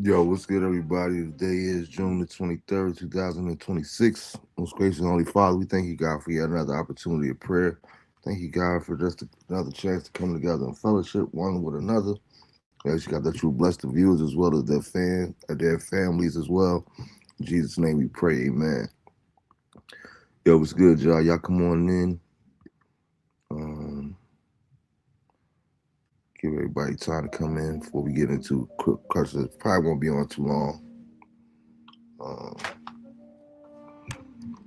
Yo, what's good, everybody? Today is June the 23rd, 2026. Most gracious and Holy Father, we thank you, God, for yet another opportunity of prayer. Thank you, God, for just another chance to come together in fellowship one with another. We ask you, God, that you bless the viewers as well as their families as well. In Jesus' name we pray, amen. Yo, what's good, y'all? Y'all come on in. Um, Give everybody time to come in before we get into quick questions. Probably won't be on too long. Um,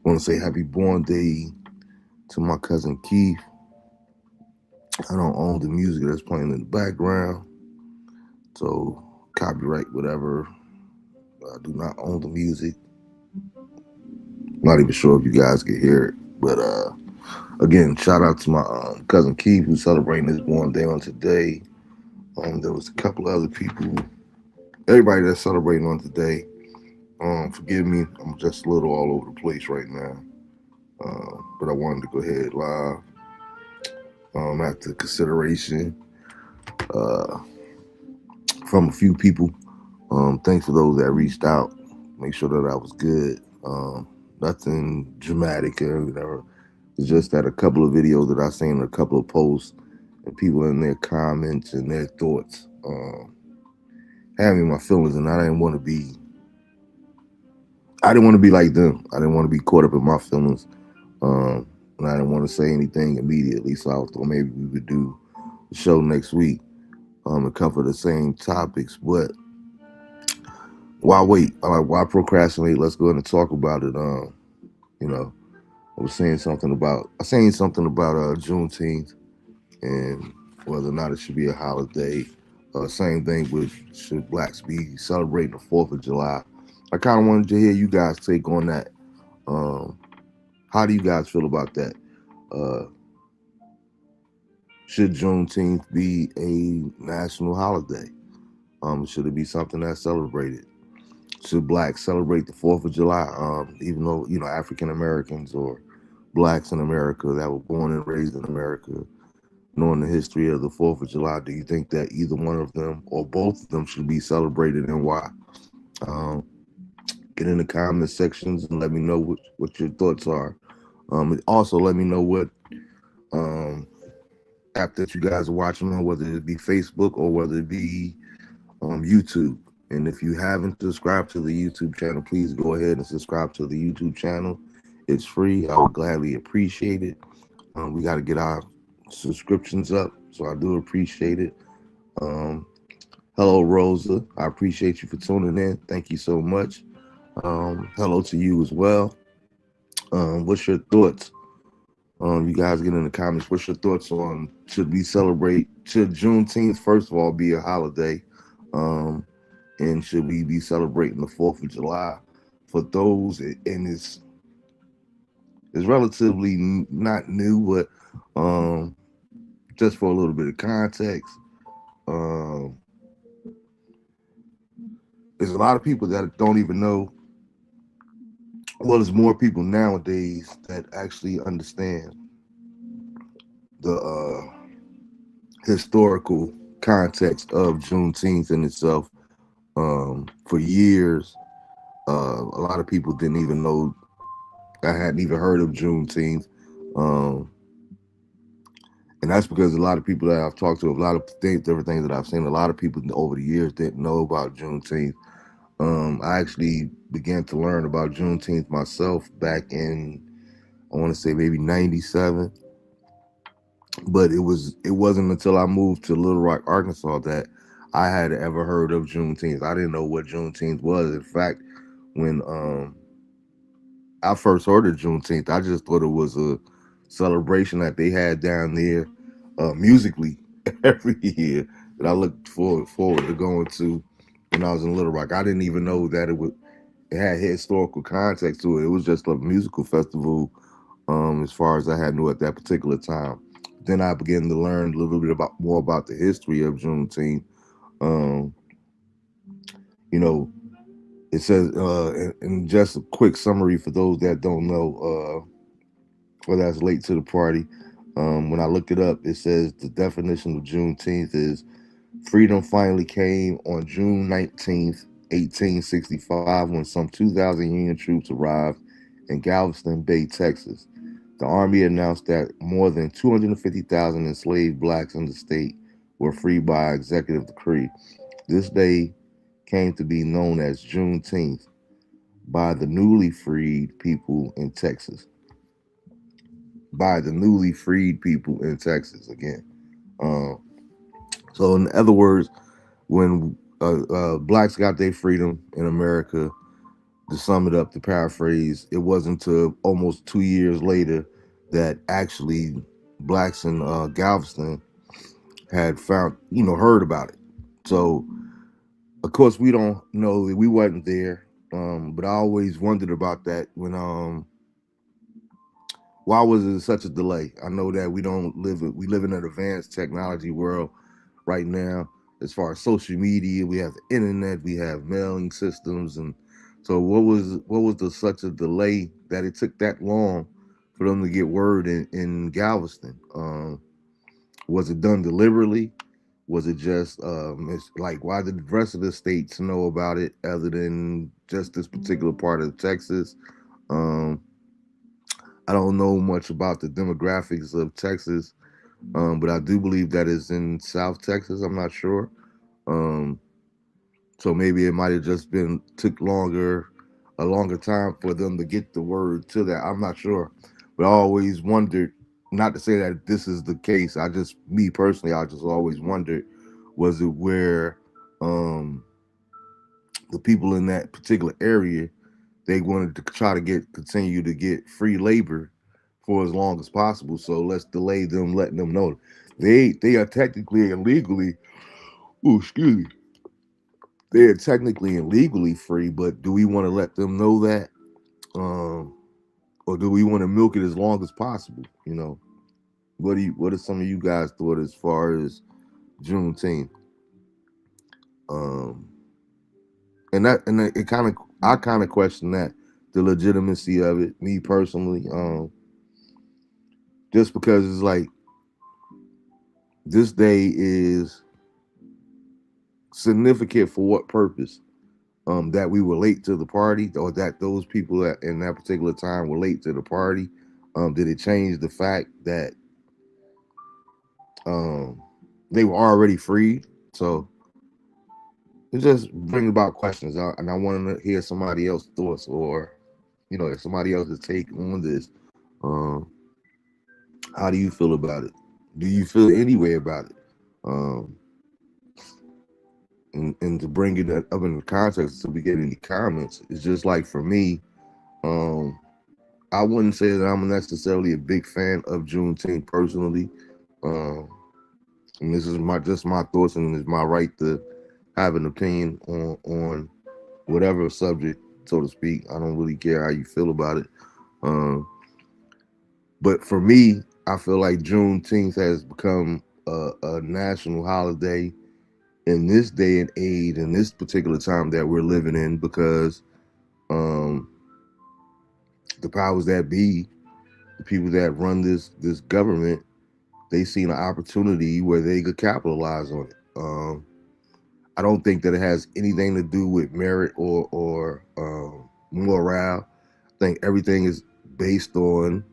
want to say happy born day to my cousin Keith. I don't own the music that's playing in the background, so copyright whatever. I do not own the music. Not even sure if you guys can hear it, but again, shout out to my cousin Keith who's celebrating his born day on today. There was a couple of other people, everybody that's celebrating on today. Forgive me, I'm just a little all over the place right now, but I wanted to go ahead live after consideration uh, from a few people. Thanks for those that reached out. Make sure that I was good. Nothing dramatic or whatever. It's just that a couple of videos that I seen, a couple of posts, and people in their comments and their thoughts had me in my feelings, and I didn't want to be. I didn't want to be like them. I didn't want to be caught up in my feelings, and I didn't want to say anything immediately. So I thought maybe we would do the show next week and cover the same topics, but why wait? Why procrastinate? Let's go ahead and talk about it. You know, I seen something about Juneteenth and whether or not it should be a holiday. Same thing with should blacks be celebrating the 4th of July. I kind of wanted to hear you guys take on that. Um, how do you guys feel about that? Uh, should Juneteenth be a national holiday? Should it be something that's celebrated? Should blacks celebrate the 4th of July? Even though, African Americans or blacks in America that were born and raised in America, knowing the history of the 4th of July, do you think that either one of them or both of them should be celebrated and why? Um, get in the comment sections and let me know what your thoughts are. Also, let me know what app that you guys are watching on, whether it be Facebook or whether it be YouTube. And if you haven't subscribed to the YouTube channel, please go ahead and subscribe to the YouTube channel. It's free. I would gladly appreciate it. We got to get our subscriptions up, so I do appreciate it. Hello, Rosa. I appreciate you for tuning in. Thank you so much. Hello to you as well. What's your thoughts? You guys get in the comments. What's your thoughts on should Juneteenth first of all be a holiday? And should we be celebrating the 4th of July for those? And it's relatively not new, but just for a little bit of context, there's a lot of people that don't even know. Well, there's more people nowadays that actually understand the historical context of Juneteenth in itself. For years, a lot of people didn't even know. I hadn't even heard of Juneteenth. And that's because a lot of people that I've talked to, a lot of different things that I've seen, a lot of people over the years didn't know about Juneteenth. I actually began to learn about Juneteenth myself back in, I want to say maybe '97. But it wasn't until I moved to Little Rock, Arkansas that I had ever heard of Juneteenth. I didn't know what Juneteenth was. In fact, when I first heard of Juneteenth, I just thought it was a celebration that they had down there musically every year. that I looked forward to going to when I was in Little Rock. I didn't even know that it had historical context to it. It was just a musical festival, as far as I had knew at that particular time. Then I began to learn a little bit about more about the history of Juneteenth. Um, you know, it says, and just a quick summary for those that don't know, or that's late to the party. When I looked it up, it says the definition of Juneteenth is freedom finally came on June 19th, 1865, when some 2,000 Union troops arrived in Galveston Bay, Texas. The Army announced that more than 250,000 enslaved blacks in the state were freed by executive decree. This day came to be known as Juneteenth by the newly freed people in Texas. By the newly freed people in Texas again. Um, so, in other words, when blacks got their freedom in America, to sum it up, to paraphrase, it wasn't until almost 2 years later that actually blacks in Galveston had found, heard about it. So, of course, we don't know that we wasn't there, but I always wondered about that when why was it such a delay? I know that we live in an advanced technology world right now. As far as social media, we have the internet, we have mailing systems, and so what was the such a delay that it took that long for them to get word in Galveston? Was it done deliberately? Was it just it's like why did the rest of the states know about it other than just this particular part of Texas? Um, I don't know much about the demographics of Texas, but I do believe that is in South Texas. I'm not sure. Um, so maybe it might have just been took a longer time for them to get the word to that. I'm not sure, but I always wondered. Not to say that this is the case. Me personally, I just always wondered, was it where um, the people in that particular area they wanted to try to continue to get free labor for as long as possible. So let's delay them, letting them know they are technically and legally. Oh, excuse me. They are technically and legally free, but do we want to let them know that, um, or do we want to milk it as long as possible? What are some of you guys thought as far as Juneteenth? Um, and it kind of I kind of question that the legitimacy of it. Me personally, just because it's like this day is significant for what purpose? That we were late to the party, or that those people that in that particular time were late to the party. Did it change the fact that um, they were already free? So it just brings about questions, and I want to hear somebody else's thoughts, or if somebody else's take on this. Um, how do you feel about it? Do you feel any way about it? Um, and to bring it up in the context so we get any comments, it's just like for me, um, I wouldn't say that I'm necessarily a big fan of Juneteenth personally. Um, and this is just my thoughts, and it's my right to have an opinion on whatever subject, so to speak. I don't really care how you feel about it. Um, but for me, I feel like Juneteenth has become a national holiday in this day and age, in this particular time that we're living in, because um, the powers that be, the people that run this government, they seen an opportunity where they could capitalize on it. I don't think that it has anything to do with merit or morale. I think everything is based on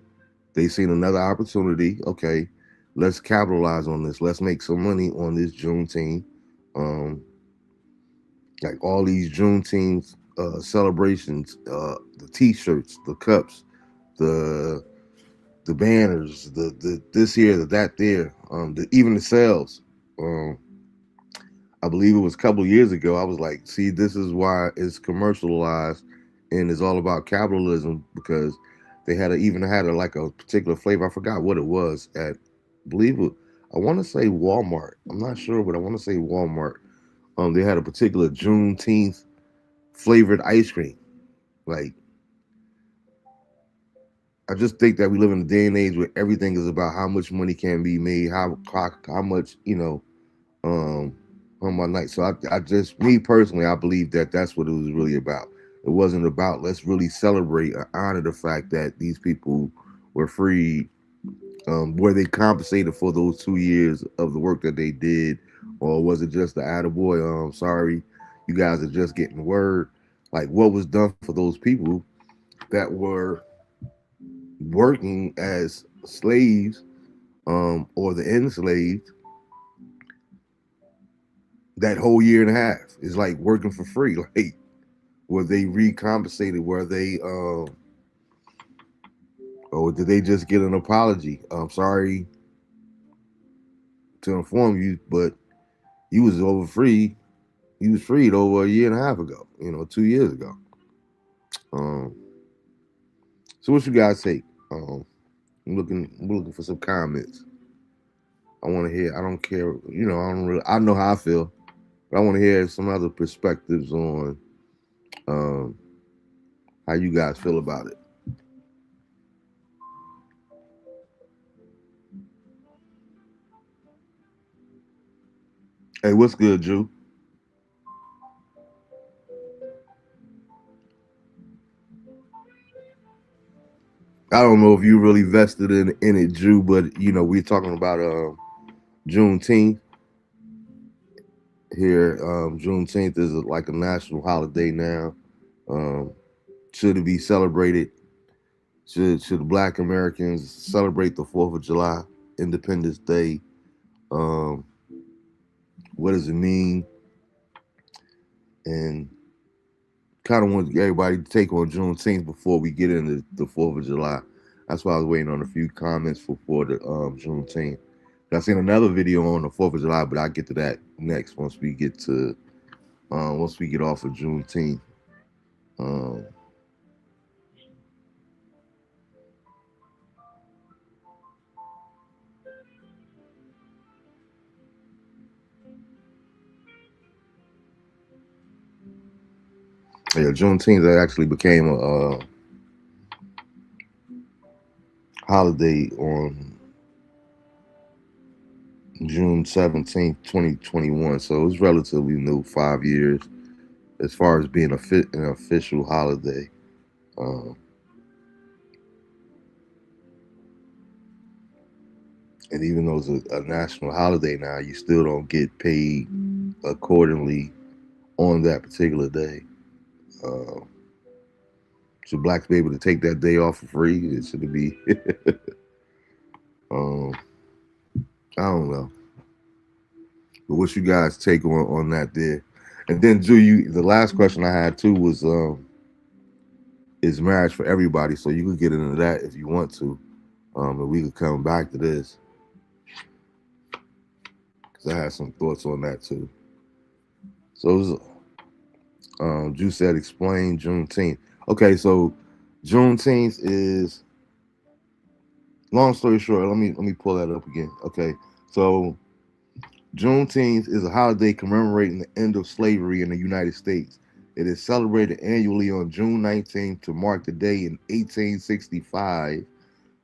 they seen another opportunity. Okay, let's capitalize on this. Let's make some money on this Juneteenth. Um, like all these Juneteenth celebrations, the T-shirts, the cups, the the banners, the this here, the that there, even the sales. Um, I believe it was a couple of years ago. I was like, see, this is why it's commercialized and it's all about capitalism, because they even had like a particular flavor. I forgot what it was. I believe it. I want to say Walmart. I'm not sure, but I want to say Walmart. They had a particular Juneteenth flavored ice cream. Like, I just think that we live in a day and age where everything is about how much money can be made, how much, um, on my night. So I just, me personally, I believe that that's what it was really about. It wasn't about let's really celebrate and honor the fact that these people were freed. Were they compensated for those 2 years of the work that they did, or was it just the attaboy? Sorry, you guys are just getting word. Like, what was done for those people that were working as slaves, or the enslaved, that whole year and a half is like working for free. Like, were they recompensated? Were they, or did they just get an apology? I'm sorry to inform you, but you was over free. You was freed over a year and a half ago. 2 years ago. Um, so what you guys take? I'm looking for some comments. I want to hear. I don't care. I don't really. I know how I feel, but I want to hear some other perspectives on um, how you guys feel about it. Hey, what's good, Drew? I don't know if you really vested in it, Drew, but we're talking about Juneteenth here. Juneteenth is like a national holiday now. Um, should it be celebrated? Should Black Americans celebrate the Fourth of July, Independence Day? Um, what does it mean? And kind of want everybody to take on Juneteenth before we get into the Fourth of July. That's why I was waiting on a few comments for the Juneteenth. I seen another video on the Fourth of July, but I'll get to that next once we get off of Juneteenth. Um, yeah, Juneteenth actually became a holiday on June 17th, 2021. So it was relatively new, 5 years as far as being an official holiday. Um, and even though it's a national holiday now, you still don't get paid accordingly on that particular day. Uh, should blacks be able to take that day off for free? It should be. um, I don't know. But what's you guys take on that there? And then, Drew, the last question I had too was, is marriage for everybody? So you could get into that if you want to, and we could come back to this because I had some thoughts on that too. So, it was, Drew said, explain Juneteenth. Okay, so Juneteenth is, long story short. Let me pull that up again. Okay, so Juneteenth is a holiday commemorating the end of slavery in the United States. It is celebrated annually on June 19th to mark the day in 1865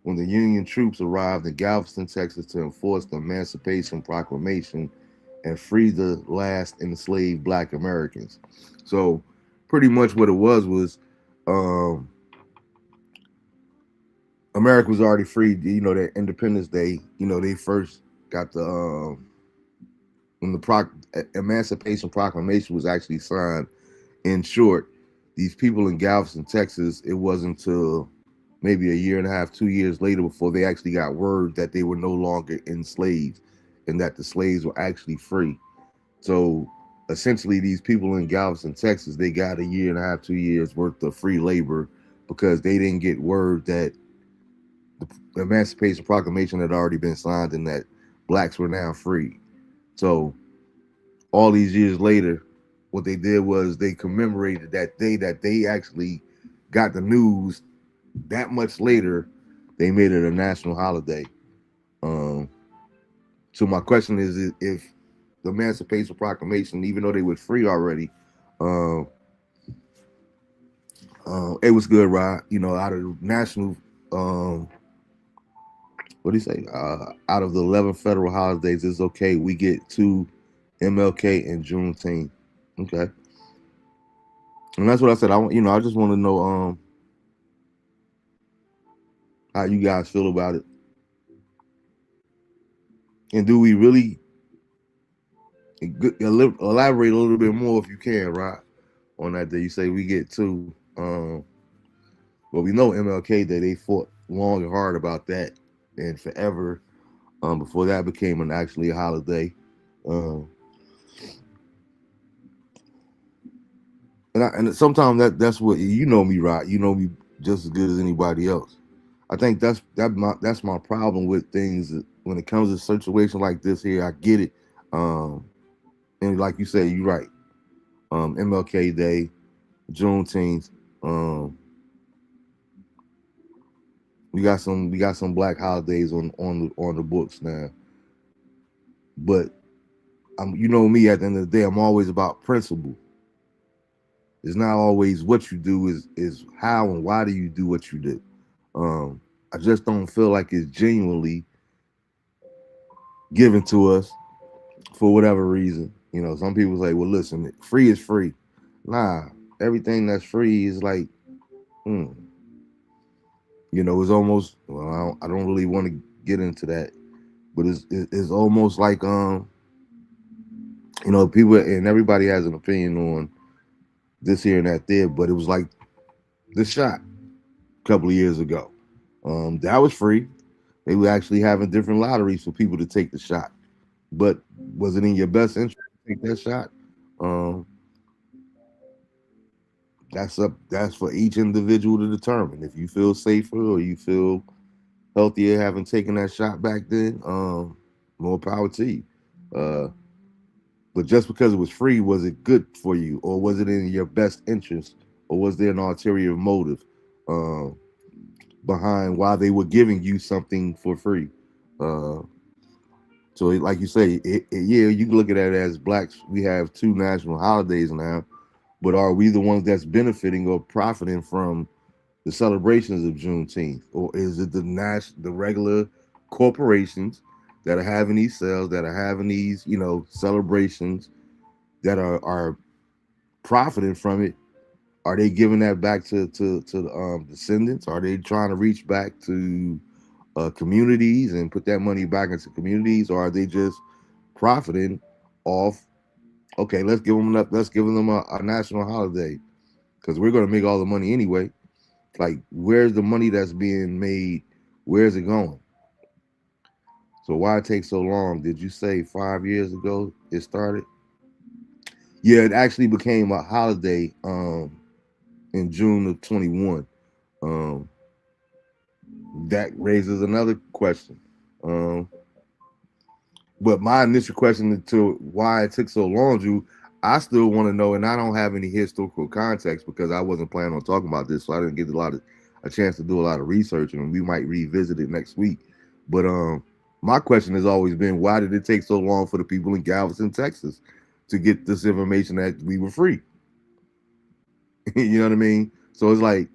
when the Union troops arrived in Galveston, Texas to enforce the Emancipation Proclamation and free the last enslaved Black Americans. So, pretty much what it was um, America was already free. That Independence Day. They first got the when the Emancipation Proclamation was actually signed. In short, these people in Galveston, Texas, it wasn't until maybe a year and a half, 2 years later before they actually got word that they were no longer enslaved and that the slaves were actually free. So essentially, these people in Galveston, Texas, they got a year and a half, 2 years worth of free labor because they didn't get word that the Emancipation Proclamation had already been signed and that blacks were now free. So all these years later, what they did was they commemorated that day that they actually got the news. That much later, they made it a national holiday. Um, So my question is if the Emancipation Proclamation, even though they were free already, um, it was good, right? You know, out of the national, um, what do you say? Out of the 11 federal holidays, it's okay. We get two, MLK and Juneteenth. Okay, and that's what I said. I just want to know how you guys feel about it, and do we really elaborate a little bit more if you can, right? On that day, you say we get two. But we know MLK Day, they fought long and hard about that and forever before that became actually a holiday. Um, and sometimes that's what you know me, right? You know me just as good as anybody else. I think that's my problem with things when it comes to a situation like this here. I get it, um, and like you say, you're right. MLK Day, Juneteenth. Um, we got some black holidays on the books now, but you know me. At the end of the day, I'm always about principle. It's not always what you do, is how and why do you do what you do. I just don't feel like it's genuinely given to us for whatever reason. You know, some people say, "Well, listen, free is free." Nah, everything that's free is like, hmm, it's almost. Well, I don't really want to get into that, but it's almost like people and everybody has an opinion on this here and that there, but it was like the shot a couple of years ago. That was free. They were actually having different lotteries for people to take the shot. But was it in your best interest to take that shot? Um, that's for each individual to determine. If you feel safer or you feel healthier having taken that shot back then, more power to you. Uh, but just because it was free, was it good for you, or was it in your best interest, or was there an ulterior motive um, behind why they were giving you something for free? Uh, so, like you say, yeah, you can look at it as blacks. We have two national holidays now, but are we the ones that's benefiting or profiting from the celebrations of Juneteenth, or is it the regular corporations that are having these sales, that are having these celebrations, that are profiting from it? Are they giving that back to the descendants? Are they trying to reach back to communities and put that money back into communities, or are they just profiting off? Okay, let's give them a national holiday because we're going to make all the money anyway. Like, where's the money that's being made? Where's it going? So why it take so long? Did you say 5 years ago it started? Yeah, it actually became a holiday in June of 21. Um, that raises another question. Um, but my initial question to why it took so long, Drew, I still want to know, and I don't have any historical context because I wasn't planning on talking about this, so I didn't get a chance to do a lot of research, and we might revisit it next week. But my question has always been, why did it take so long for the people in Galveston, Texas, to get this information that we were free? You know what I mean? So it's like,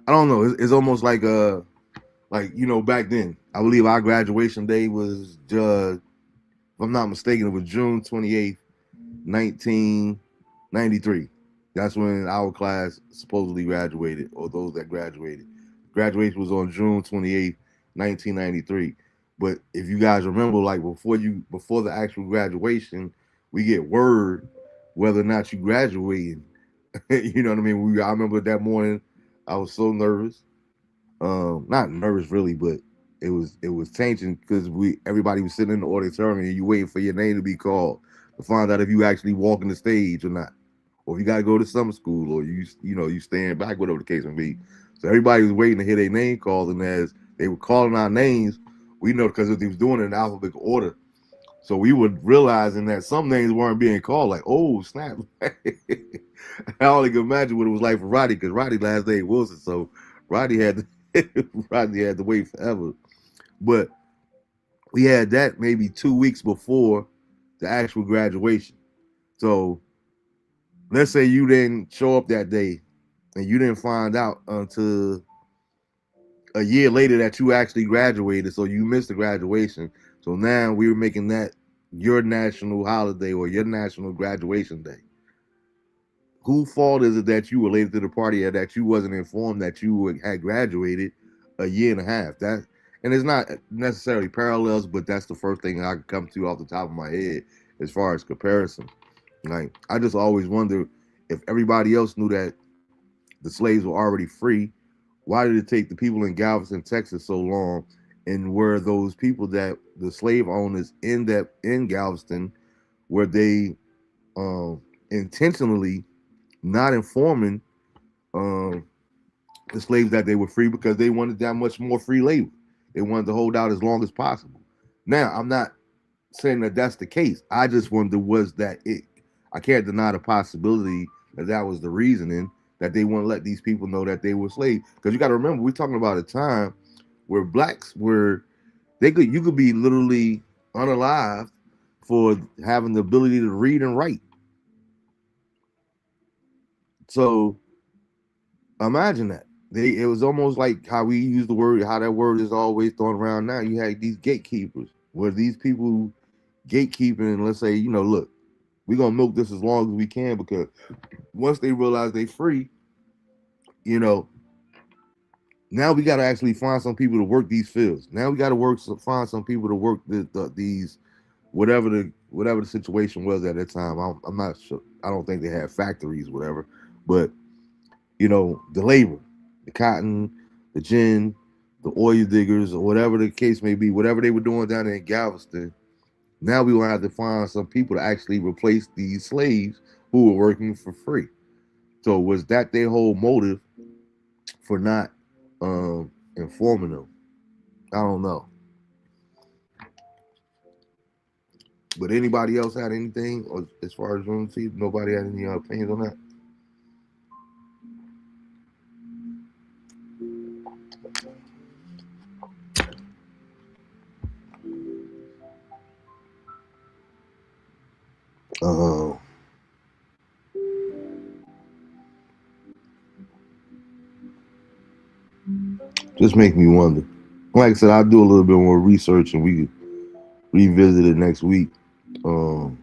I don't know. It's almost like back then. I believe our graduation day was just, if I'm not mistaken, it was June 28th, 1993. That's when our class supposedly graduated, or those that graduated. Graduation was on June 28th, 1993. But if you guys remember, like before the actual graduation, we get word whether or not you graduating. You know what I mean? I remember that morning, I was so nervous. Not nervous really, but it was tension because everybody was sitting in the auditorium and you waiting for your name to be called to find out if you actually walking the stage or not, or if you got to go to summer school, or you staying back, whatever the case may be. So everybody was waiting to hear their name called, and as they were calling our names, we know because they was doing it in alphabetical order. So we were realizing that some names weren't being called. Like, oh snap! I only can imagine what it was like for Roddy, because Roddy last name Wilson, so Roddy had to, Roddy had to wait forever. But We had that maybe 2 weeks before the actual graduation. So let's say you didn't show up that day and you didn't find out until a year later that you actually graduated, so you missed the graduation. So now we were making that your national holiday or your national graduation day. Whose fault is it that you were late to the party or that you wasn't informed that you had graduated a year and a half? That, and it's not necessarily parallels, but that's the first thing I can come to off the top of my head as far as comparison. Like, I just always wonder, if everybody else knew that the slaves were already free, why did it take the people in Galveston, Texas so long? And were those people that the slave owners in Galveston, were they intentionally not informing um, the slaves that they were free because they wanted that much more free labor? They wanted to hold out as long as possible. Now, I'm not saying that that's the case. I just wonder, was that it? I can't deny the possibility that that was the reasoning, that they want to let these people know that they were slaves. Because you got to remember, we're talking about a time where blacks were, you could be literally unalive for having the ability to read and write. So imagine that. It was almost like how we use the word, how that word is always thrown around now. You had these gatekeepers, where these people gatekeeping, and let's say, look, we're gonna milk this as long as we can, because once they realize they free, you know, now we got to actually find some people to work these fields. Now we got to find some people to work these whatever the situation was at that time. I'm not sure. I don't think they had factories, whatever, but the labor, the cotton, the gin, the oil diggers, or whatever the case may be, whatever they were doing down there in Galveston. Now we gonna have to find some people to actually replace these slaves who were working for free. So was that their whole motive for not informing them? I don't know. But anybody else had anything, or as far as Juneteenth, nobody had any opinions on that? Uh, just make me wonder. Like I said, I'll do a little bit more research and we could revisit it next week. Um,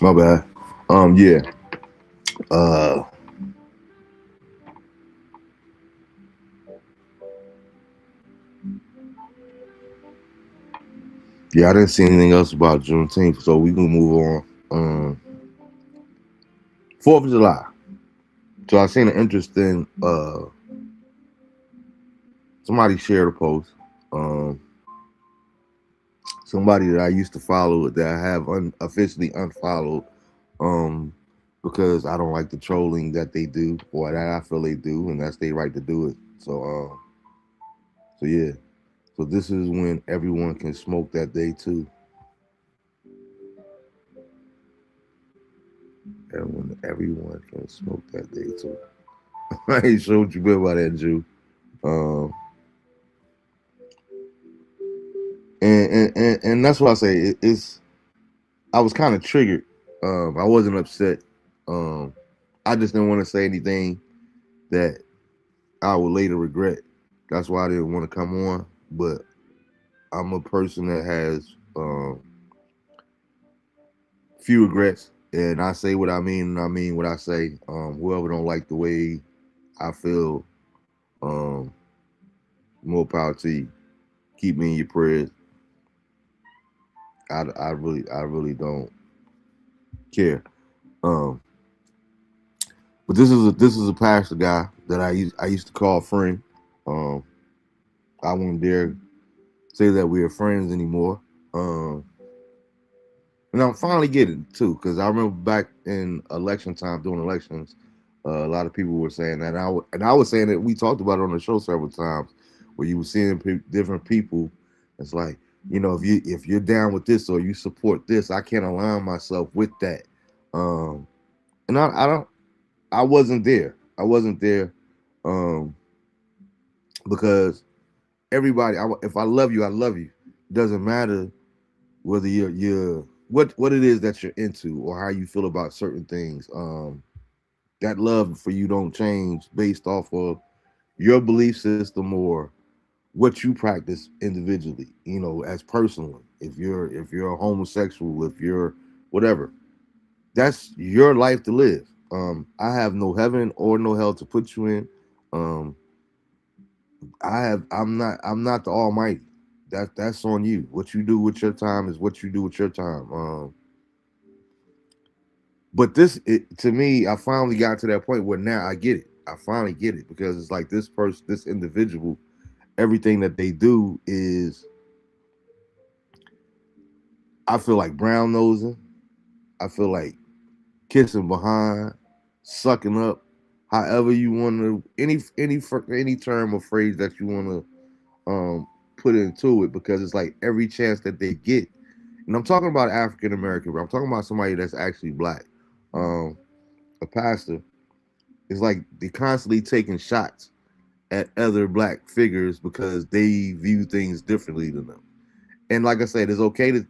my bad. Yeah. Uh, yeah, I didn't see anything else about Juneteenth, so we can move on. 4th of July. So I seen an interesting. Somebody shared a post. Um, Somebody that I used to follow that I have officially unfollowed, um, because I don't like the trolling that they do, or that I feel they do, and that's their right to do it. So yeah. So this is when everyone can smoke that day too. Everyone can smoke that day too. I ain't sure what you meant by that, Jew. Um, and that's what I say. It's I was kind of triggered. I wasn't upset. Um, I just didn't want to say anything that I would later regret. That's why I didn't want to come on. But I'm a person that has few regrets, and I say what I mean, and I mean what I say. Whoever don't like the way I feel, um, more power to you. Keep me in your prayers. I really don't care. Um, but this is a pastor guy that I used to call a friend. Um, I won't dare say that we are friends anymore. Um, And I'm finally getting it too, because I remember back in election time, during elections, a lot of people were saying that. And I was saying that we talked about it on the show several times, where you were seeing different people. It's like, if you're down with this or you support this, I can't align myself with that. Um, and I don't, I wasn't there. I wasn't there, um, because everybody. If I love you, I love you. It doesn't matter whether you're what it is that you're into or how you feel about certain things. That love for you don't change based off of your belief system or what you practice individually, as personally. If you're a homosexual, if you're whatever, that's your life to live. I have no heaven or no hell to put you in. um I'm not the almighty. That's on you. What you do with your time is what you do with your time. But to me, I finally got to that point where now I get it. I finally get it, because it's like this person, this individual, everything that they do is, I feel like brown nosing. I feel like kissing behind, sucking up, however you want to, any term or phrase that you want to put into it, because it's like every chance that they get, and I'm talking about African American, but I'm talking about somebody that's actually black, um, a pastor. It's like they constantly taking shots at other black figures because they view things differently than them. And like I said, it's okay to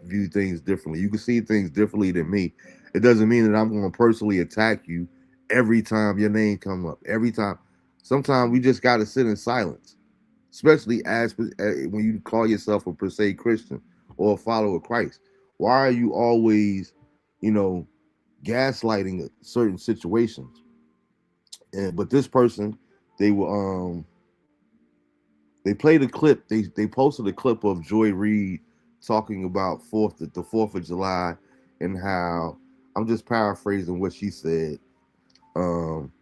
view things differently. You can see things differently than me. It doesn't mean that I'm going to personally attack you every time your name come up. Every time. Sometimes we just got to sit in silence, especially when you call yourself a per se Christian or a follower of Christ. Why are you always, you know, gaslighting certain situations? But this person, they were they played a clip. They posted a clip of Joy Reid talking about the Fourth of July, and how, I'm just paraphrasing what she said. Um,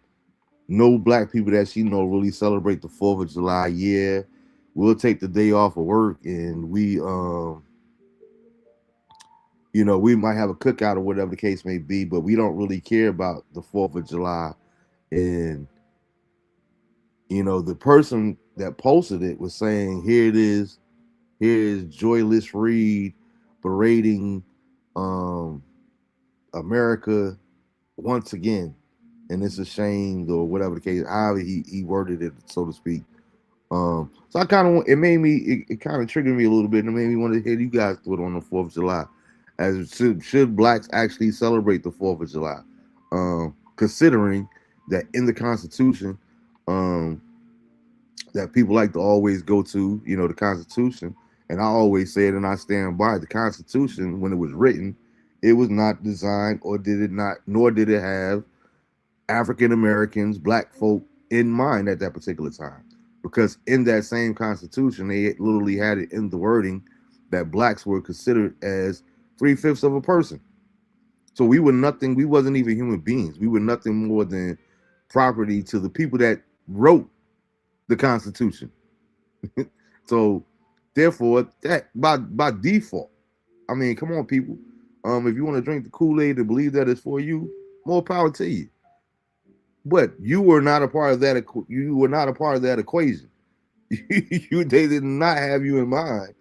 no black people that she know really celebrate the Fourth of July. Yeah, we'll take the day off of work, and we might have a cookout or whatever the case may be, but we don't really care about the Fourth of July. And the person that posted it was saying, "Here it is. Here is Joyless Reed berating um, America once again, and it's ashamed," or whatever the case, however he worded it, so to speak. So I kind of, it kind of triggered me a little bit, and it made me want to hear you guys do it on the Fourth of July. As should blacks actually celebrate the Fourth of July, considering that in the Constitution, um, that people like to always go to, the Constitution. And I always say it, and I stand by it. The Constitution, when it was written, it was not designed, or did it not, nor did it have African Americans, black folk in mind at that particular time. Because in that same Constitution, they literally had it in the wording that blacks were considered as three-fifths of a person. So we were nothing, we wasn't even human beings. We were nothing more than property to the people that wrote the Constitution. So therefore, that by default, I mean, come on, people. If you want to drink the Kool-Aid and believe that it's for you, more power to you. But you were not a part of that. You were not a part of that equation. They did not have you in mind.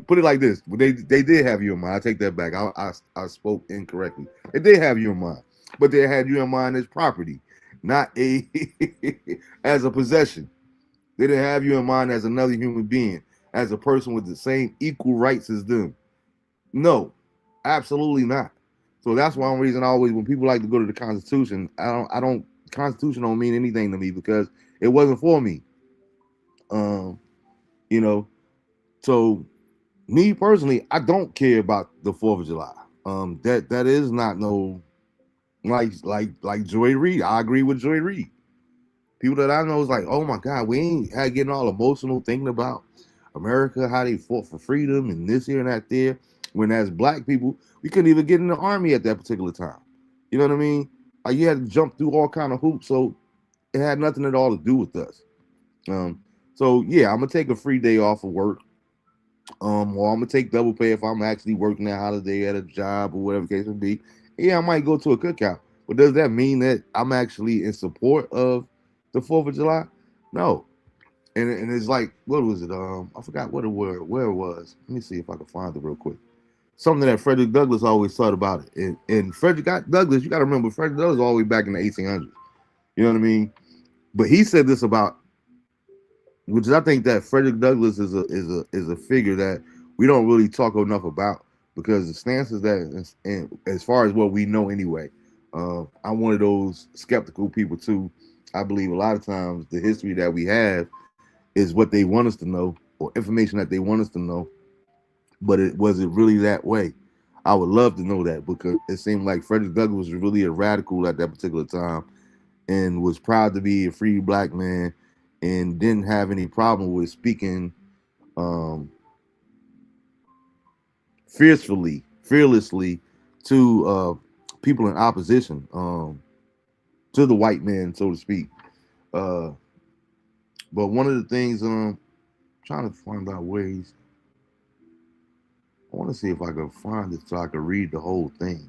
Put it like this: they did have you in mind. I take that back. I spoke incorrectly. They did have you in mind, but they had you in mind as property, not a as a possession. They didn't have you in mind as another human being, as a person with the same equal rights as them. No, absolutely not. So that's one reason I always, when people like to go to the Constitution, Constitution don't mean anything to me, because it wasn't for me. Um, you know, so me personally, I don't care about the Fourth of July. That is not no, like Joy Reid. I agree with Joy Reid. People that I know is like, oh my God, we ain't had getting all emotional thinking about America, how they fought for freedom and this here and that there. When as black people, we couldn't even get in the army at that particular time. You know what I mean? Like, you had to jump through all kind of hoops, so it had nothing at all to do with us. Um, so yeah, I'm gonna take a free day off of work. Or I'm gonna take double pay if I'm actually working that holiday at a job or whatever the case may be. Yeah, I might go to a cookout. But does that mean that I'm actually in support of the 4th of July? No. And it's like, what was it? I forgot what it were, where it was. Let me see if I can find it real quick. Something that Frederick Douglass always thought about it. And Douglass, you got to remember, Frederick Douglass was all the way back in the 1800s. You know what I mean? But he said this about, which is, I think that Frederick Douglass is a figure that we don't really talk enough about, because the stances that, and as far as what we know anyway, I'm one of those skeptical people too. I believe a lot of times the history that we have is what they want us to know, or information that they want us to know, but was it really that way? I would love to know that, because it seemed like Frederick Douglass was really a radical at that particular time, and was proud to be a free black man, and didn't have any problem with speaking um, fearlessly to people in opposition, to the white man, so to speak. Uh, but one of the things, trying to find out ways. I want to see if I can find it so I can read the whole thing.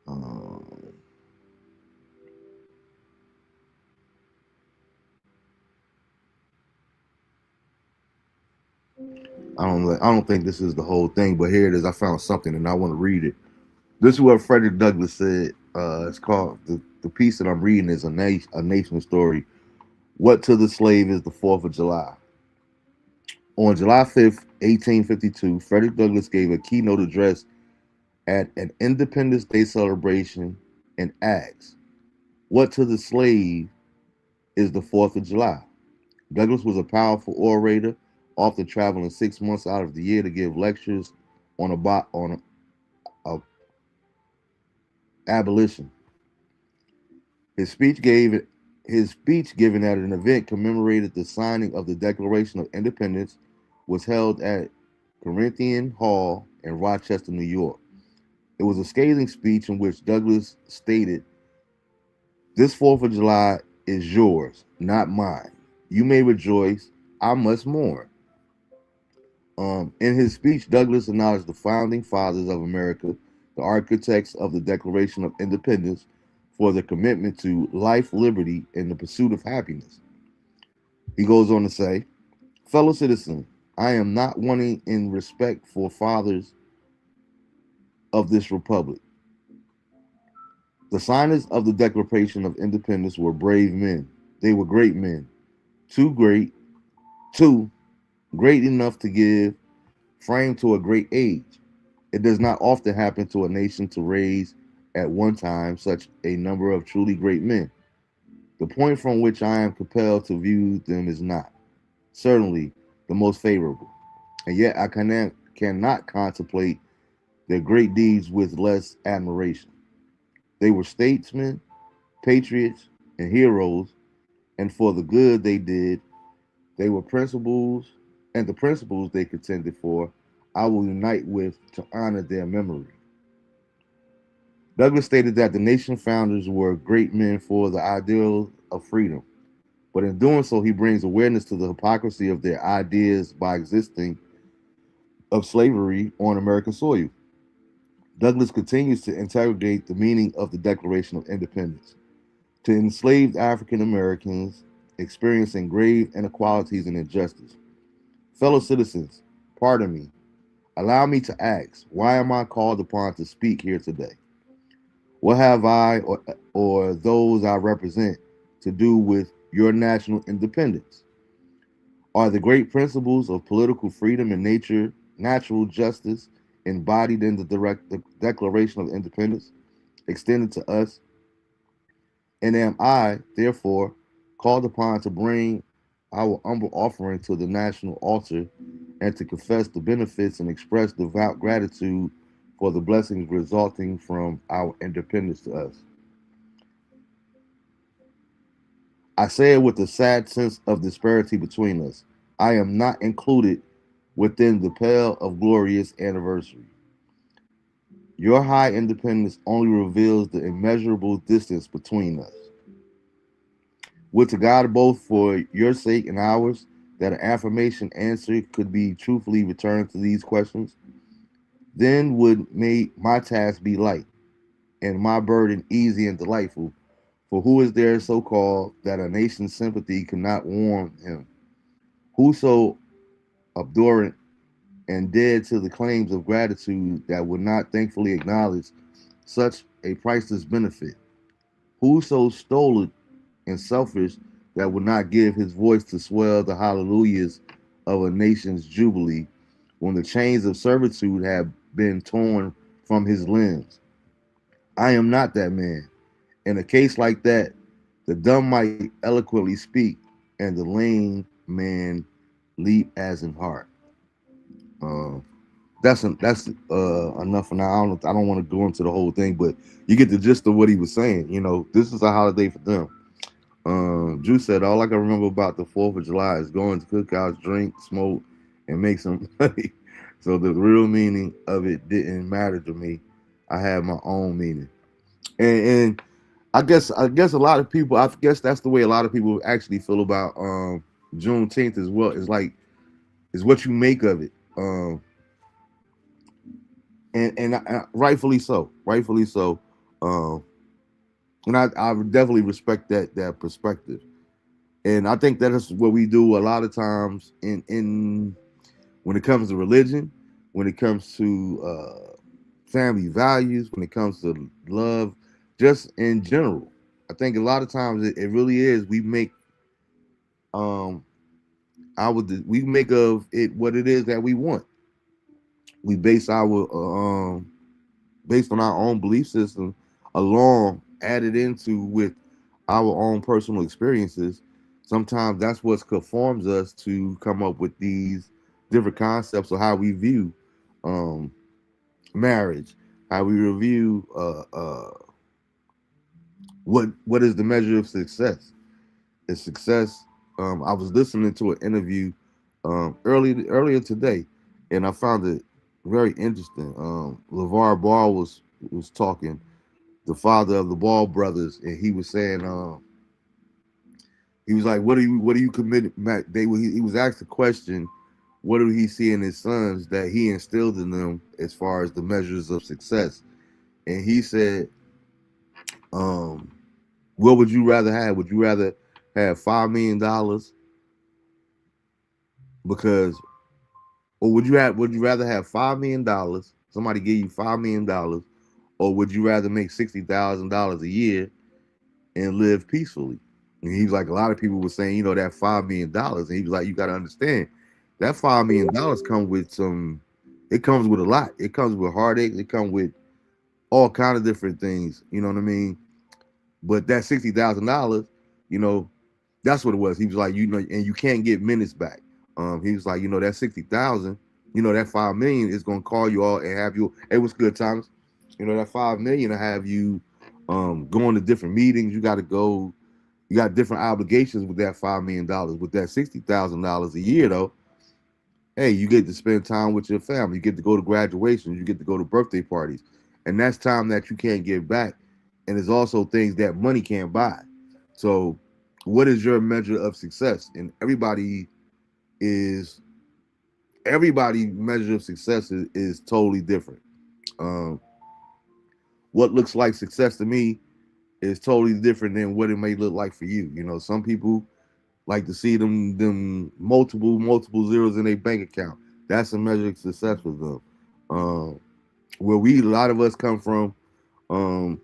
Um, I don't think this is the whole thing, but here it is. I found something and I want to read it. This is what Frederick Douglass said. It's called, the piece that I'm reading is a nation story. What to the slave is the 4th of July. On July 5th, 1852, Frederick Douglass gave a keynote address at an Independence Day celebration and asked, "What to the slave is the 4th of July?" Douglass was a powerful orator, often traveling 6 months out of the year to give lectures on a abolition. His speech gave his speech given at an event commemorated the signing of the Declaration of Independence was held at Corinthian Hall in Rochester, New York. It was a scathing speech in which Douglass stated, "This 4th of July is yours, not mine. You may rejoice, I must mourn." In his speech, Douglass acknowledged the founding fathers of America, the architects of the Declaration of Independence, for their commitment to life, liberty, and the pursuit of happiness. He goes on to say, "Fellow citizens, I am not wanting in respect for fathers of this republic. The signers of the Declaration of Independence were brave men. They were great men, too great, too great enough to give frame to a great age. It does not often happen to a nation to raise at one time such a number of truly great men. The point from which I am compelled to view them is not, certainly, the most favorable, and yet I cannot contemplate their great deeds with less admiration. They were statesmen, patriots, and heroes, and for the good they did, they were principles, and the principles they contended for, I will unite with to honor their memory." Douglass stated that the nation founders were great men for the ideal of freedom, but in doing so, he brings awareness to the hypocrisy of their ideas by existing of slavery on American soil. Douglass continues to interrogate the meaning of the Declaration of Independence. To enslaved African Americans experiencing grave inequalities and injustice. Fellow citizens, pardon me. Allow me to ask, why am I called upon to speak here today? What have I or those I represent to do with your national independence? Are the great principles of political freedom and natural justice embodied in the Declaration of Independence extended to us? And am I, therefore, called upon to bring our humble offering to the national altar and to confess the benefits and express devout gratitude for the blessings resulting from our independence to us? I say it with a sad sense of disparity between us. I am not included within the pale of glorious anniversary. Your high independence only reveals the immeasurable distance between us. Would to God both for your sake and ours that an affirmation answer could be truthfully returned to these questions, then would make my task be light and my burden easy and delightful. For who is there so called that a nation's sympathy cannot warm him? Who so abhorrent and dead to the claims of gratitude that would not thankfully acknowledge such a priceless benefit? Who so stolid and selfish that would not give his voice to swell the hallelujahs of a nation's jubilee when the chains of servitude have been torn from his limbs? I am not that man. In a case like that, the dumb might eloquently speak, and the lame man leap as in heart. Uh, that's enough for now. I don't want to go into the whole thing, but you get the gist of what he was saying. This is a holiday for them. Drew said, all I can remember about the 4th of July is going to cookouts, drink, smoke, and make some money. So the real meaning of it didn't matter to me. I had my own meaning. And I guess a lot of people, I guess that's the way a lot of people actually feel about Juneteenth as well. It's what you make of it. And rightfully so. Rightfully so. Um, and I definitely respect that perspective. And I think that is what we do a lot of times in when it comes to religion, when it comes to family values, when it comes to love, just in general. I think a lot of times it really is um we make of it what it is that we want. We base our based on our own belief system along added into with our own personal experiences. Sometimes that's what conforms us to come up with these different concepts of how we view um, marriage, how we review what is the measure of success. Is success? I was listening to an interview earlier today, and I found it very interesting. LeVar Ball was talking, the father of the Ball brothers, and he was saying, he was like, "What do you commit?" He was asked the question, "What do he see in his sons that he instilled in them as far as the measures of success?" And he said, um, "What would you rather have? Would you rather have $5 million because, or would you rather have $5 million? Somebody give you $5 million, or would you rather make $60,000 a year and live peacefully?" And he was like, a lot of people were saying, that $5 million, and he was like, you got to understand, that $5 million comes with some. It comes with a lot. It comes with heartaches. It comes with all kind of different things. You know what I mean? But that $60,000, you know, that's what it was. He was like, and you can't get minutes back. He was like, that 60,000, that 5 million is gonna call you all and have you. Hey, what's good, Thomas? That 5 million to have you going to different meetings. You got to go. You got different obligations with that $5 million. With that $60,000 a year, though, hey, you get to spend time with your family. You get to go to graduations. You get to go to birthday parties, and that's time that you can't get back. And there's also things that money can't buy. So, what is your measure of success? And is everybody measure of success is totally different. Um, what looks like success to me is totally different than what it may look like for you. Some people like to see them multiple zeros in their bank account. That's a measure of success for them. Um, where a lot of us come from, um,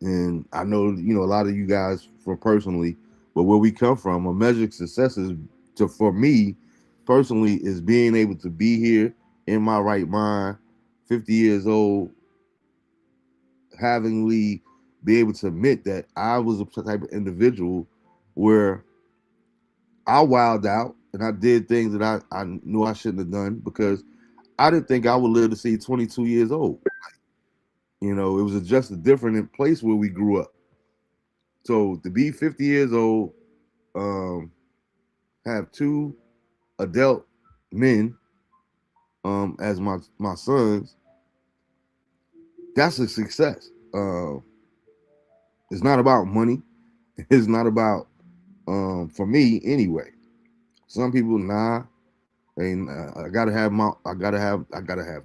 and I know a lot of you guys from personally, but where we come from, a measure of success is for me personally is being able to be here in my right mind, 50 years old, havingly be able to admit that I was a type of individual where I wilded out and I did things that I knew I shouldn't have done because I didn't think I would live to see 22 years old. It was just a different place where we grew up. So to be 50 years old, um, have two adult men as my sons, that's a success. It's not about money. It's not about for me anyway. Some people, nah, and I gotta have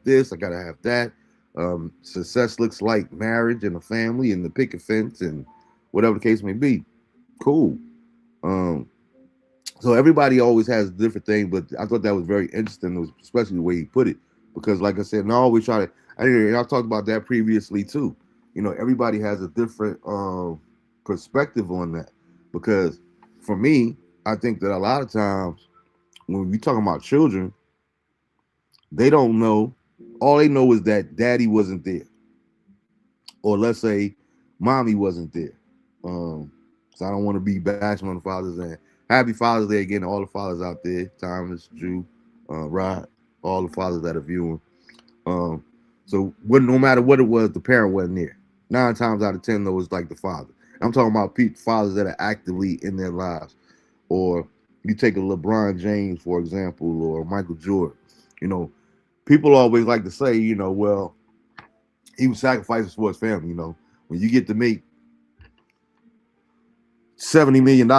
this, I gotta have that. Success looks like marriage and a family and the picket fence and whatever the case may be. Cool. Um, so everybody always has a different thing, but I thought that was very interesting, especially the way he put it, because like I said, and I always try to. And I talked about that previously too. Everybody has a different perspective on that, because for me, I think that a lot of times when we talking about children, they don't know. All they know is that daddy wasn't there, or let's say mommy wasn't there. Um, so I don't want to be bashing on the fathers. And happy Father's Day again to all the fathers out there. Thomas, Drew, Rod, all the fathers that are viewing. Um, so no matter what it was, the parent wasn't there. 9 times out of 10, though, it's like the father. I'm talking about fathers that are actively in their lives. Or you take a LeBron James, for example, or Michael Jordan. You know, people always like to say, well, he was sacrificing for his family. When you get to make $70 million,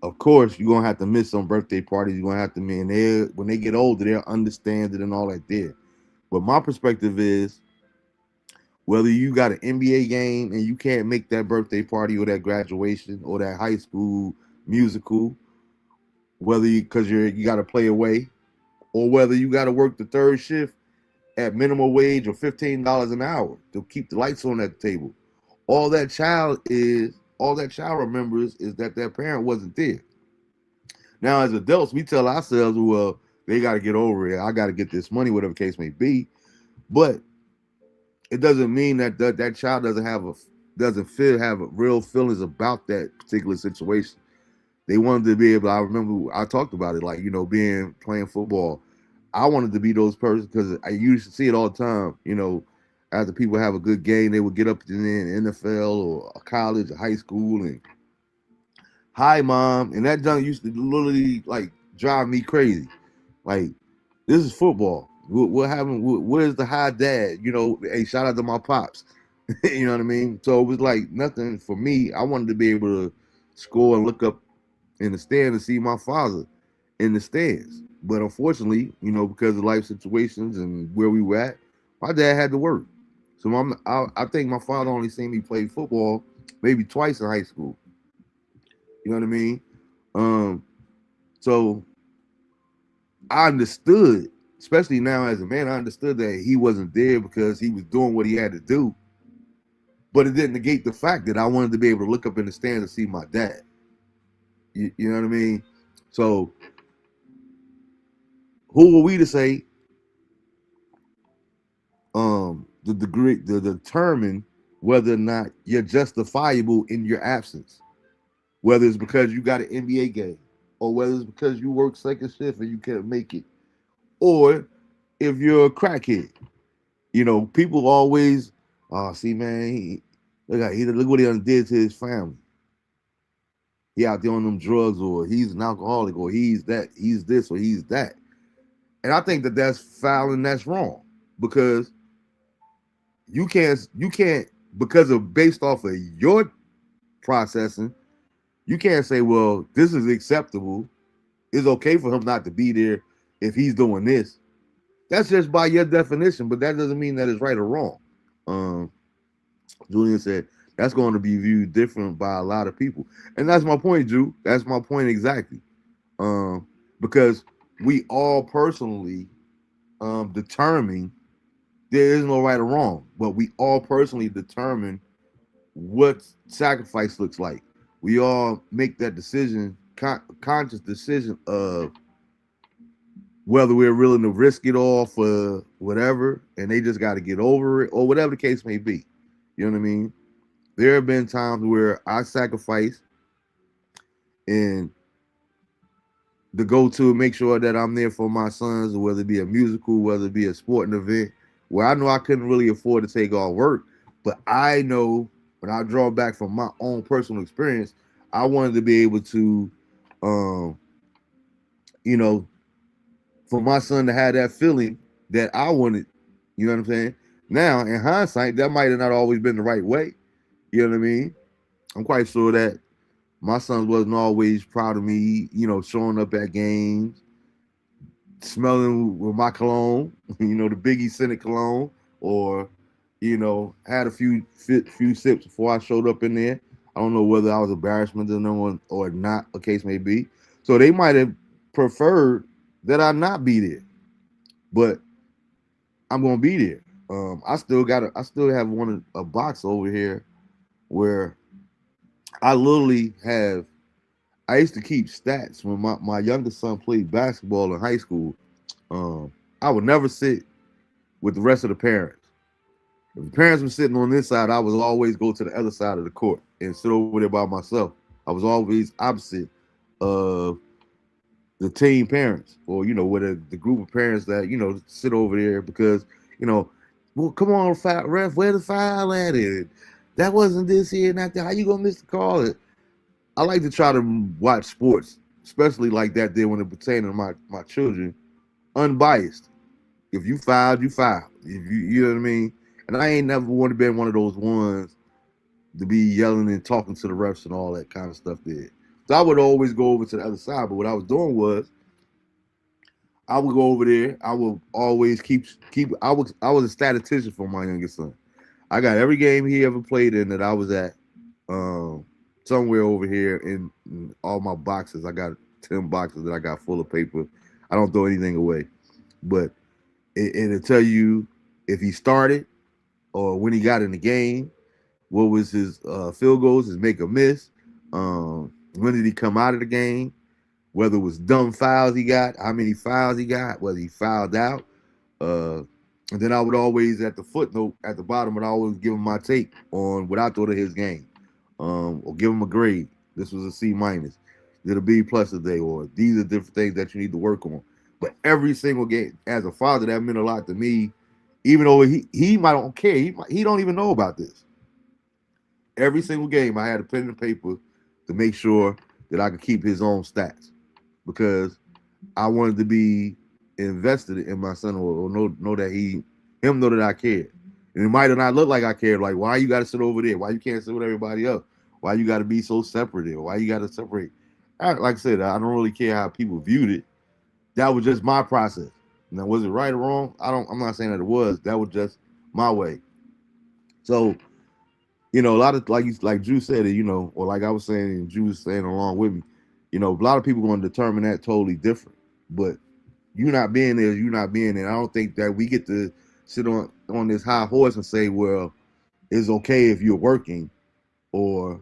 of course you're gonna have to miss some birthday parties. You're gonna have to, man. When they get older, they'll understand it and all that there. But my perspective is, whether you got an NBA game and you can't make that birthday party or that graduation or that high school musical, whether because you got to play away, or whether you got to work the third shift at minimum wage or $15 an hour to keep the lights on at the table. All that child remembers is that their parent wasn't there. Now, as adults, we tell ourselves, well, they got to get over it. I got to get this money, whatever the case may be. But it doesn't mean that child have real feelings about that particular situation. They wanted to be able. I remember I talked about it, like playing football. I wanted to be those persons because I used to see it all the time. After people have a good game, they would get up in the NFL or a college, or high school, and hi mom, and that junk used to literally like drive me crazy. Like, this is football. What happened? Where's the hi dad? Hey, shout out to my pops. You know what I mean? So it was like nothing for me. I wanted to be able to score and look up in the stand and see my father in the stands. But unfortunately, because of life situations and where we were at, my dad had to work. So I think my father only seen me play football maybe twice in high school. You know what I mean? Um, so I understood, especially now as a man, I understood that he wasn't there because he was doing what he had to do. But it didn't negate the fact that I wanted to be able to look up in the stands and see my dad. You know what I mean? So who are we to say the degree to determine whether or not you're justifiable in your absence? Whether it's because you got an NBA game, or whether it's because you work second shift and you can't make it, or if you're a crackhead. People always, see, man, look what he done did to his family. He out there on them drugs, or he's an alcoholic, or he's that, he's this, or he's that. And I think that that's foul and that's wrong, because you can't because of based off of your processing, you can't say, well, this is acceptable. It's okay for him not to be there if he's doing this. That's just by your definition, but that doesn't mean that it's right or wrong. Um, Julian said that's going to be viewed different by a lot of people, and that's my point, Drew. That's my point exactly. Because we all personally determine there is no right or wrong, but we all personally determine what sacrifice looks like. We all make that decision, conscious decision of whether we're willing to risk it all for whatever, and they just got to get over it, or whatever the case may be. You know what I mean? There have been times where I sacrificed and to go to make sure that I'm there for my sons, whether it be a musical, whether it be a sporting event, where I know I couldn't really afford to take off work, but I know when I draw back from my own personal experience, I wanted to be able to, um, you know, for my son to have that feeling that I wanted. You know what I'm saying? Now, in hindsight, that might have not always been the right way. You know what I mean? I'm quite sure that My sons wasn't always proud of me, showing up at games, smelling with my cologne, the Biggie Senate cologne, or had a few sips before I showed up in there. I don't know whether I was embarrassment to them or not, a case may be. So they might have preferred that I not be there, but I'm gonna be there. I still have a box over here where I literally have. I used to keep stats when my youngest son played basketball in high school. Um, I would never sit with the rest of the parents. If the parents were sitting on this side, I would always go to the other side of the court and sit over there by myself. I was always opposite of the team parents, or with the group of parents that sit over there because you know, well, come on, ref, where the foul at? It that wasn't this here, not that. How you gonna miss the call? I like to try to watch sports, especially like that there when it pertains to my children, unbiased. If you fouled, you fouled. If you know what I mean? And I ain't never want to been one of those ones to be yelling and talking to the refs and all that kind of stuff there. So I would always go over to the other side. But what I was doing was I would go over there. I would always keep. I was a statistician for my youngest son. I got every game he ever played in that I was at. Um, Somewhere over here in all my boxes. I got 10 boxes that I got full of paper. I don't throw anything away, but it'll tell you if he started or when he got in the game, what was his field goals, his make or miss, when did he come out of the game, whether it was dumb fouls he got, how many fouls he got, whether he fouled out. Uh, and then I would always, at the footnote at the bottom, would always give him my take on what I thought of his game, or give him a grade. This was a C minus, did a B plus today, or these are different things that you need to work on. But every single game, as a father, that meant a lot to me. Even though he might don't care, he don't even know about this. Every single game, I had a pen and paper to make sure that I could keep his own stats because I wanted to be invested in my son, or know that him know that I cared. And it might not look like I cared. Like, why you got to sit over there? Why you can't sit with everybody else? Why you got to be so separate there? Why you got to separate? Like I said, I don't really care how people viewed it. That was just my process. Now, was it right or wrong? I'm not saying that it was. That was just my way. So, a lot of like Drew said it, or like I was saying, and Drew was saying along with me, a lot of people going to determine that totally different. But you not being there, you not being there. I don't think that we get to sit on this high horse and say, well, it's okay if you're working, or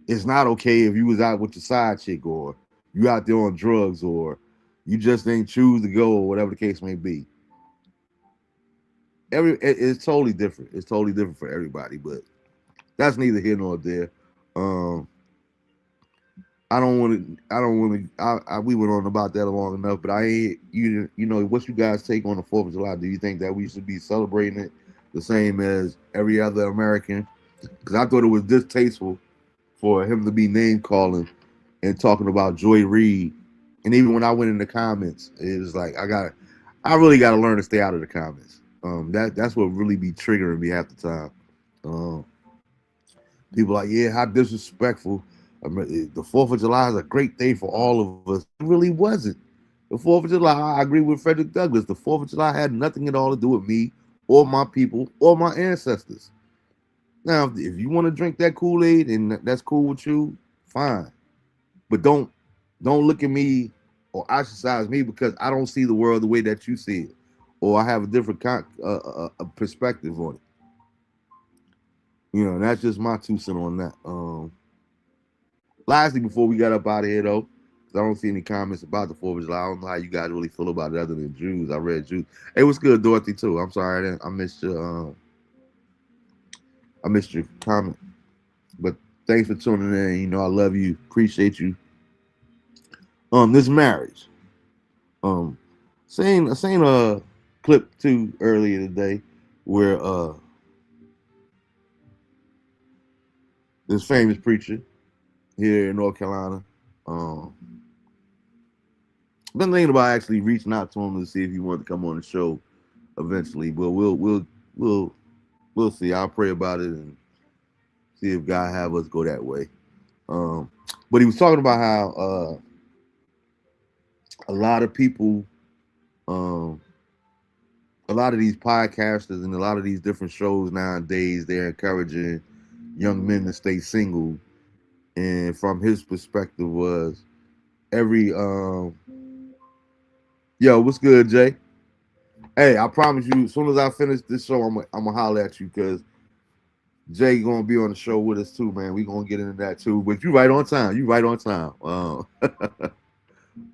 it's not okay if you was out with your side chick, or you out there on drugs, or you just ain't choose to go, or whatever the case may be. It's totally different. It's totally different for everybody, but that's neither here nor there. Um, I don't want to. I don't want to. We went on about that long enough, but I ain't. What's you guys take on the 4th of July? Do you think that we should be celebrating it the same as every other American? Because I thought it was distasteful for him to be name calling and talking about Joy Reid. And even when I went in the comments, it was like I really got to learn to stay out of the comments. That's what really be triggering me half the time. Um, People like, yeah, how disrespectful. I mean, the 4th of July is a great day for all of us. It really wasn't. The 4th of July, I agree with Frederick Douglass. The 4th of July had nothing at all to do with me or my people or my ancestors. Now, if you want to drink that Kool-Aid and that's cool with you, fine. But don't look at me or ostracize me because I don't see the world the way that you see it, or I have a different perspective on it. That's just my 2 cents on that. Lastly, before we got up out of here, though, 'cause I don't see any comments about the 4th of July. I don't know how you guys really feel about it other than Jews. I read Jews. Hey, what's good, Dorothy, too? I'm sorry I missed your comment. But thanks for tuning in. I love you. Appreciate you. This marriage. Um, seen a clip, too, earlier today where this famous preacher here in North Carolina. Been thinking about actually reaching out to him to see if he wanted to come on the show eventually, but we'll see. I'll pray about it and see if God have us go that way. Um, but he was talking about how a lot of people, um, a lot of these podcasters and a lot of these different shows nowadays, they're encouraging young men to stay single. And from his perspective was every yo, what's good, Jay? Hey, I promise you, as soon as I finish this show, I'm gonna holler at you because Jay gonna be on the show with us too, man. We gonna get into that too. But you right on time. You right on time.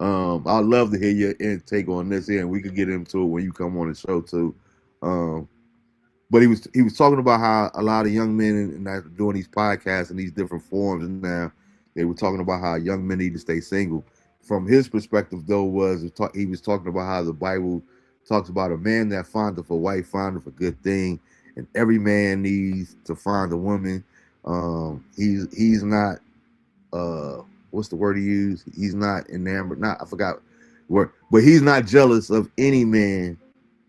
I'd love to hear your intake on this here, and we could get into it when you come on the show too. Um, but he was talking about how a lot of young men and that doing these podcasts and these different forums now, they were talking about how young men need to stay single. From his perspective, though, he was talking about how the Bible talks about a man that findeth a wife findeth a good thing, and every man needs to find a woman. He's not what's the word he used? He's not enamored. Not I forgot word, but he's not jealous of any man,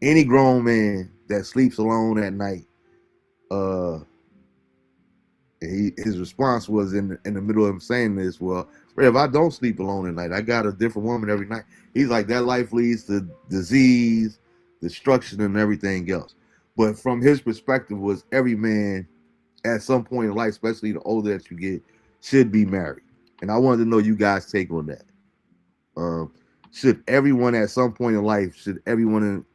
any grown man that sleeps alone at night. Uh, his response was in the middle of him saying this. Well, if I don't sleep alone at night, I got a different woman every night. He's like that life leads to disease, destruction, and everything else. But from his perspective, was every man at some point in life, especially the older that you get, should be married. And I wanted to know you guys' take on that. Um, should everyone at some point in life, should everyone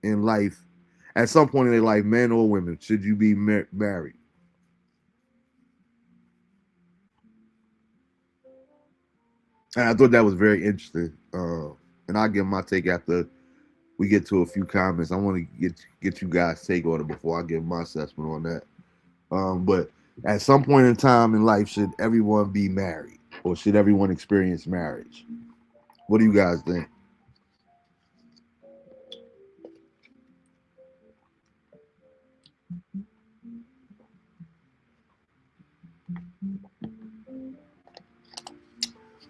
in life, at some point in their life, men or women, should you be married? And I thought that was very interesting. And I'll give my take after we get to a few comments. I want to get you guys' take on it before I give my assessment on that. But at some point in time in life, should everyone be married, or should everyone experience marriage? What do you guys think?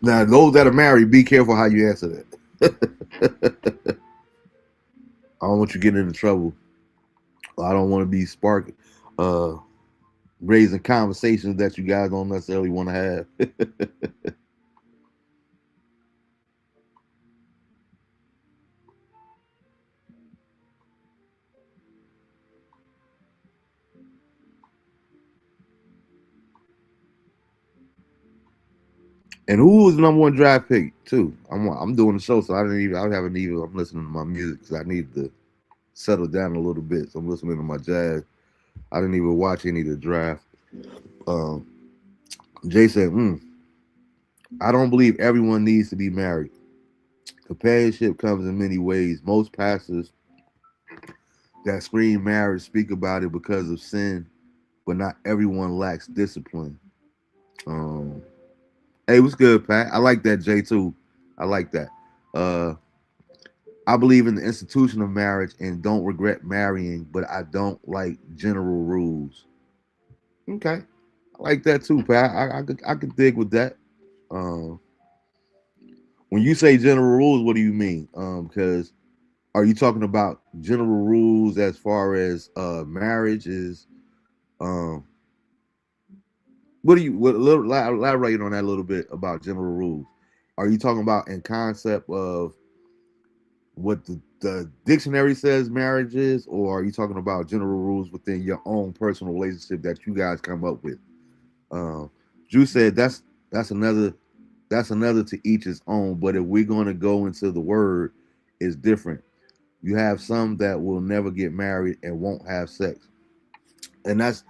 Now, those that are married, be careful how you answer that. I don't want you getting into trouble. I don't want to be sparking, uh, raising conversations that you guys don't necessarily want to have. And who was the number one draft pick too? I'm doing the show, so I haven't even. I'm listening to my music because I need to settle down a little bit. So I'm listening to my jazz. I didn't even watch any of the draft. Um, Jay said, "I don't believe everyone needs to be married. Companionship comes in many ways. Most pastors that scream marriage speak about it because of sin, but not everyone lacks discipline." Um, hey, what's good, Pat? I like that, Jay too. I like that. Uh, I believe in the institution of marriage and don't regret marrying, but I don't like general rules. Okay, I like that too, Pat. I could dig with that. Um, when you say general rules, what do you mean? Because are you talking about general rules as far as marriage is? Um, elaborate on that a little bit about general rules? Are you talking about in concept of what the dictionary says marriage is, or are you talking about general rules within your own personal relationship that you guys come up with? Um, Drew said that's another that's another to each his own. But if we're going to go into the word, it's different. You have some that will never get married and won't have sex, and that's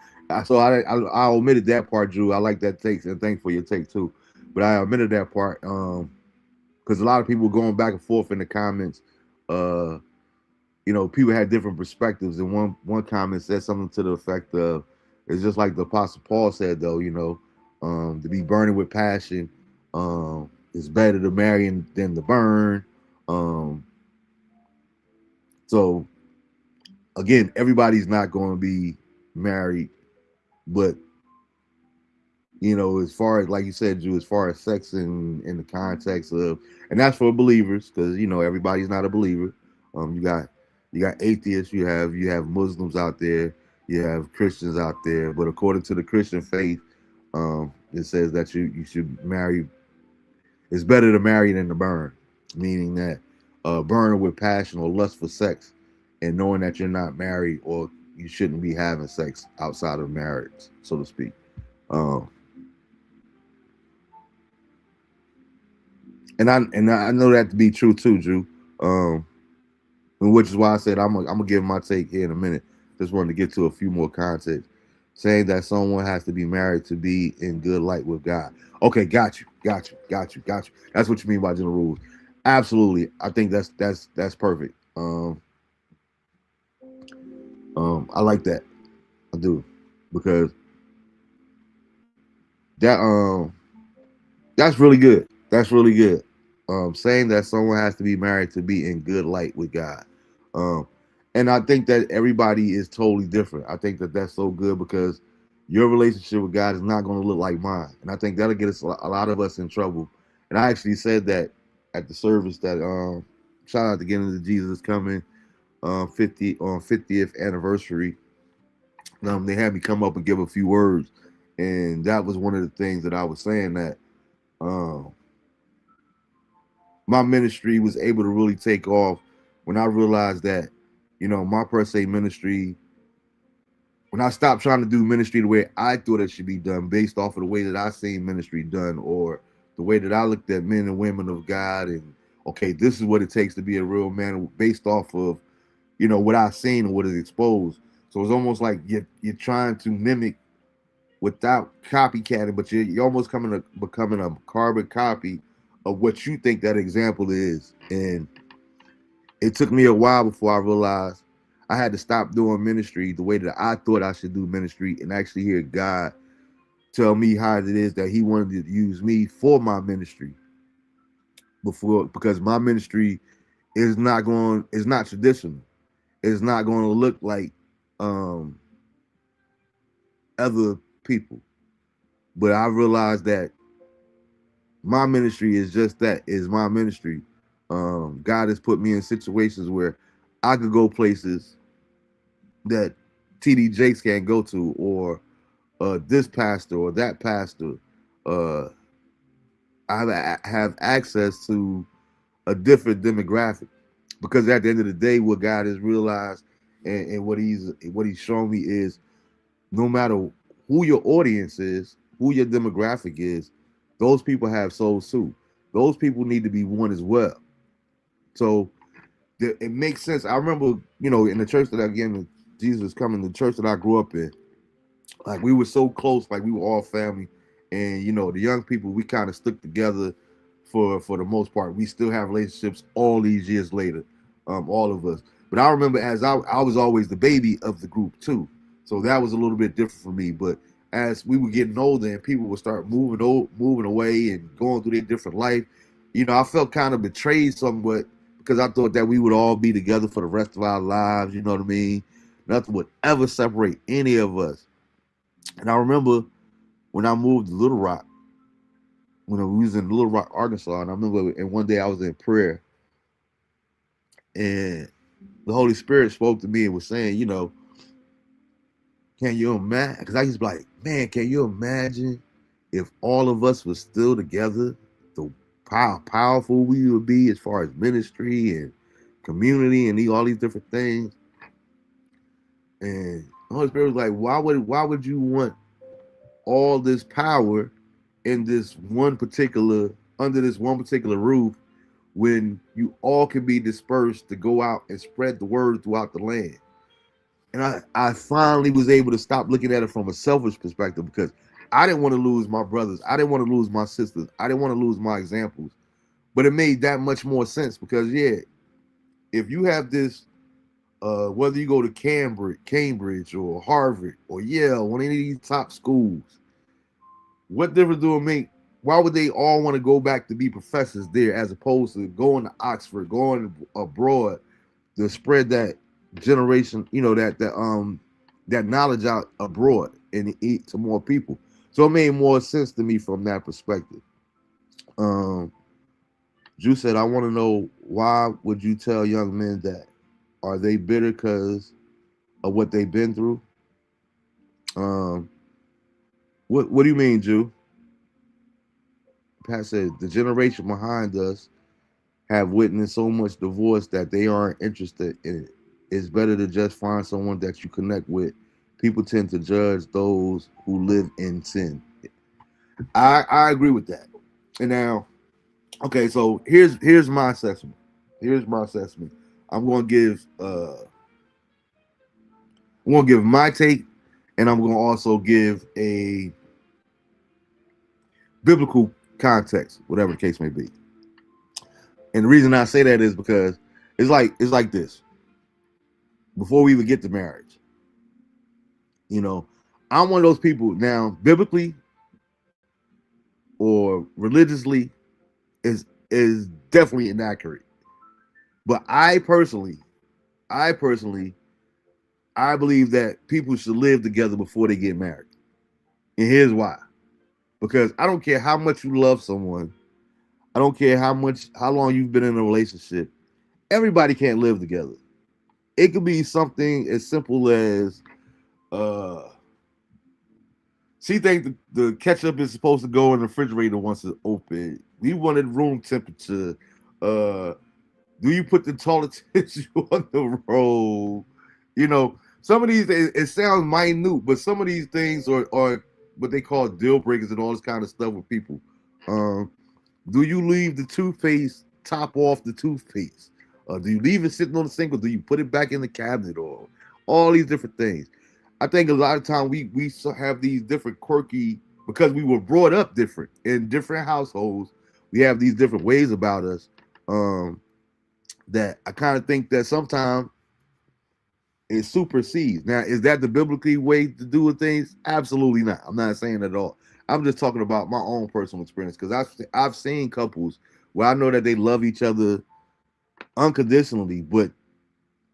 so I omitted that part, Drew. I like that take, and thanks for your take too. But I omitted that part because a lot of people going back and forth in the comments. Uh, people had different perspectives, and one comment said something to the effect of, "It's just like the Apostle Paul said, though. To be burning with passion, it's better to marry than to burn." Um, so again, everybody's not going to be married, but as far as like you said, Drew, as far as sex in the context of, and that's for believers, because everybody's not a believer. You got atheists, you have Muslims out there, you have Christians out there, but according to the Christian faith, It says that you should marry. It's better to marry than to burn, meaning that burning with passion or lust for sex, and knowing that you're not married or you shouldn't be having sex outside of marriage, so to speak. Um, and I know that to be true too, Drew. Um, which is why I said I'm gonna give my take here in a minute. Just wanted to get to a few more context, saying that someone has to be married to be in good light with God. Okay, got you. That's what you mean by general rules. Absolutely, I think that's perfect. I like that. I do because that that's really good. That's really good. Saying that someone has to be married to be in good light with God. Um, and I think that everybody is totally different. I think that that's so good because your relationship with God is not going to look like mine. And I think that'll get us a lot of us in trouble. And I actually said that at the service that shout out to Getting into Jesus coming 50th anniversary. They had me come up and give a few words, and that was one of the things that I was saying that um, my ministry was able to really take off when I realized that, my per se ministry, when I stopped trying to do ministry the way I thought it should be done based off of the way that I seen ministry done or the way that I looked at men and women of God and okay, this is what it takes to be a real man based off of, what I've seen and what is exposed. So it's almost like you're trying to mimic without copycatting, but you're almost becoming a carbon copy of what you think that example is. And it took me a while before I realized I had to stop doing ministry the way that I thought I should do ministry and actually hear God tell me how it is that He wanted to use me for my ministry before, because my ministry is not traditional. It's not going to look like um, other people. But I realized that my ministry is just that, is my ministry. God has put me in situations where I could go places that TD Jakes can't go to, or this pastor or that pastor. Uh, I have access to a different demographic because at the end of the day, what God has realized and what he's shown me is no matter who your audience is, who your demographic is, those people have souls too. Those people need to be one as well. So it makes sense. I remember, in the church that again, Jesus coming, the church that I grew up in, like we were so close, like we were all family, and the young people we kind of stuck together for the most part. We still have relationships all these years later, all of us. But I remember as I was always the baby of the group too, so that was a little bit different for me. But as we were getting older and people would start moving away and going through their different life, I felt kind of betrayed somewhat because I thought that we would all be together for the rest of our lives. You know what I mean? Nothing would ever separate any of us. And I remember when I moved to Little Rock, when we was in Little Rock, Arkansas, and I remember, and one day I was in prayer, and the Holy Spirit spoke to me and was saying, can you imagine? Because I used to be like, man, can you imagine if all of us were still together, the powerful we would be as far as ministry and community and all these different things. And the Holy Spirit was like, why would you want all this power in this one particular under this one particular roof when you all can be dispersed to go out and spread the word throughout the land? And I finally was able to stop looking at it from a selfish perspective because I didn't want to lose my brothers. I didn't want to lose my sisters. I didn't want to lose my examples. But it made that much more sense because, yeah, if you have this, whether you go to Cambridge or Harvard or Yale, one of these top schools, what difference do it make? Why would they all want to go back to be professors there as opposed to going to Oxford, going abroad to spread that generation, that knowledge out abroad and eat to more people? So it made more sense to me from that perspective. Um, Drew said, I want to know, why would you tell young men that? Are they bitter because of what they've been through? Um, What do you mean, Jew? Pat said the generation behind us have witnessed so much divorce that they aren't interested in it. It's better to just find someone that you connect with. People tend to judge those who live in sin. I agree with that. And now, okay, so here's my assessment. Here's my assessment. I'm gonna give I'm gonna give my take, and I'm gonna also give a biblical context, whatever the case may be. And the reason I say that is because it's like this. Before we even get to marriage, you know, I'm one of those people now, biblically or religiously, is definitely inaccurate. But I personally, I believe that people should live together before they get married. And here's why. Because I don't care how much you love someone, I don't care how long you've been in a relationship. Everybody can't live together. It could be something as simple as uh she thinks the ketchup is supposed to go in the refrigerator once it's open. You wanted room temperature. Uh do you put the toilet tissue on the roll? You know, some of these it sounds minute, but some of these things are what they call deal breakers and all this kind of stuff with people. Um, do you leave the toothpaste top off the toothpaste? Do you leave it sitting on the sink or do you put it back in the cabinet or all these different things? I think a lot of time we have these different quirky because we were brought up different in different households. We have these different ways about us. Um, that I kind of think that sometimes it supersedes. Now, is that the biblically way to do things? Absolutely not. I'm not saying that at all. I'm just talking about my own personal experience because I've seen couples where I know that they love each other unconditionally, but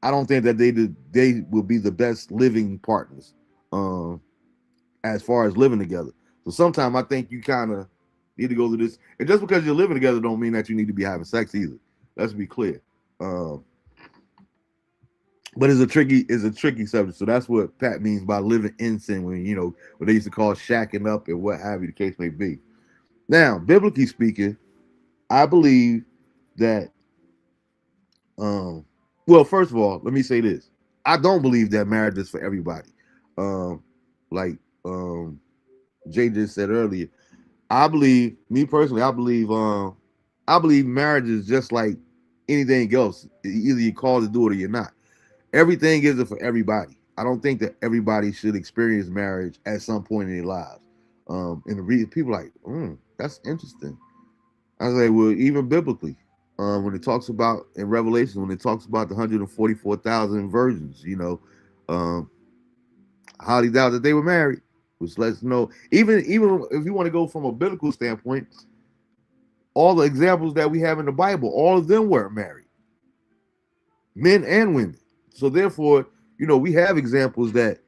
I don't think that they will be the best living partners um, as far as living together. So sometimes I think you kind of need to go through this. And just because you're living together don't mean that you need to be having sex either. Let's be clear. Um, but it's a tricky subject. So that's what Pat means by living in sin when what they used to call shacking up and what have you the case may be. Now, biblically speaking, I believe that um well, first of all, let me say this. I don't believe that marriage is for everybody. Um like Jay just said earlier, I believe, me personally, I believe marriage is just like anything else. Either you're called to do it or you're not. Everything isn't for everybody. I don't think that everybody should experience marriage at some point in their lives. And the reason people are like, that's interesting. I was like, well, even biblically, when it talks about in Revelation, when it talks about the 144,000 virgins, um, highly doubt that they were married, which lets us know. Even if you want to go from a biblical standpoint, all the examples that we have in the Bible, all of them were married, men and women. So therefore, we have examples that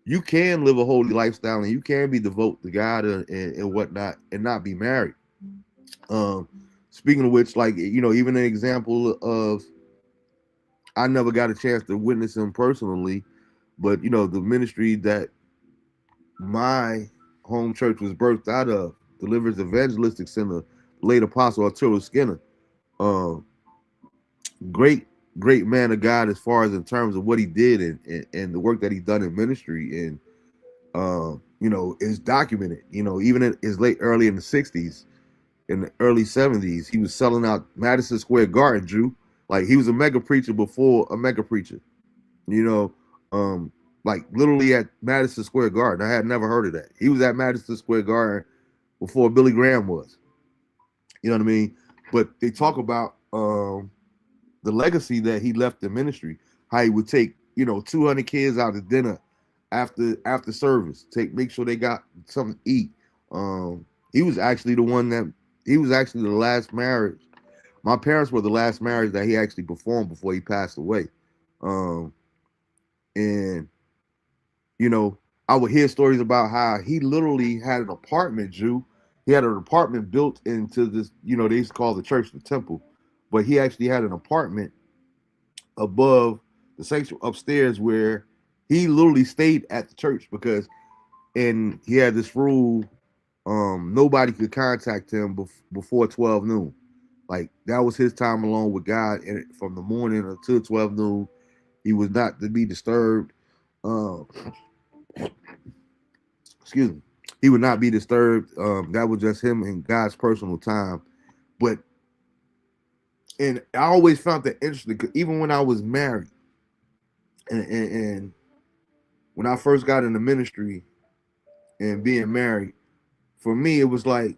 you can live a holy lifestyle and you can be devoted to God and whatnot and not be married. Um, Speaking of which, like even an example of I never got a chance to witness him personally, but the ministry that my home church was birthed out of, Deliverance Evangelistic Center, late Apostle Arturo Skinner. Um, great, great man of God as far as in terms of what he did and the work that he done in ministry and is documented. Even in his early in the 60s, in the early 70s, he was selling out Madison Square Garden, Drew. Like he was a mega preacher before a mega preacher. You know, like literally at Madison Square Garden. I had never heard of that. He was at Madison Square Garden before Billy Graham was. You know what I mean? But they talk about the legacy that he left in ministry. How he would take 200 kids out to dinner after service. Make sure they got something to eat. He was actually the last marriage. My parents were the last marriage that he actually performed before he passed away. Um, and I would hear stories about how he literally had an apartment, Jew. He had an apartment built into this, they used to call the church the temple, but he actually had an apartment above the sanctuary upstairs where he literally stayed at the church because and he had this rule: nobody could contact him before 12 noon. Like that was his time alone with God, and from the morning until 12 noon, he was not to be disturbed. Um, excuse me, he would not be disturbed. That was just him and God's personal time. But and I always found that interesting because even when I was married and when I first got into ministry and being married, for me it was like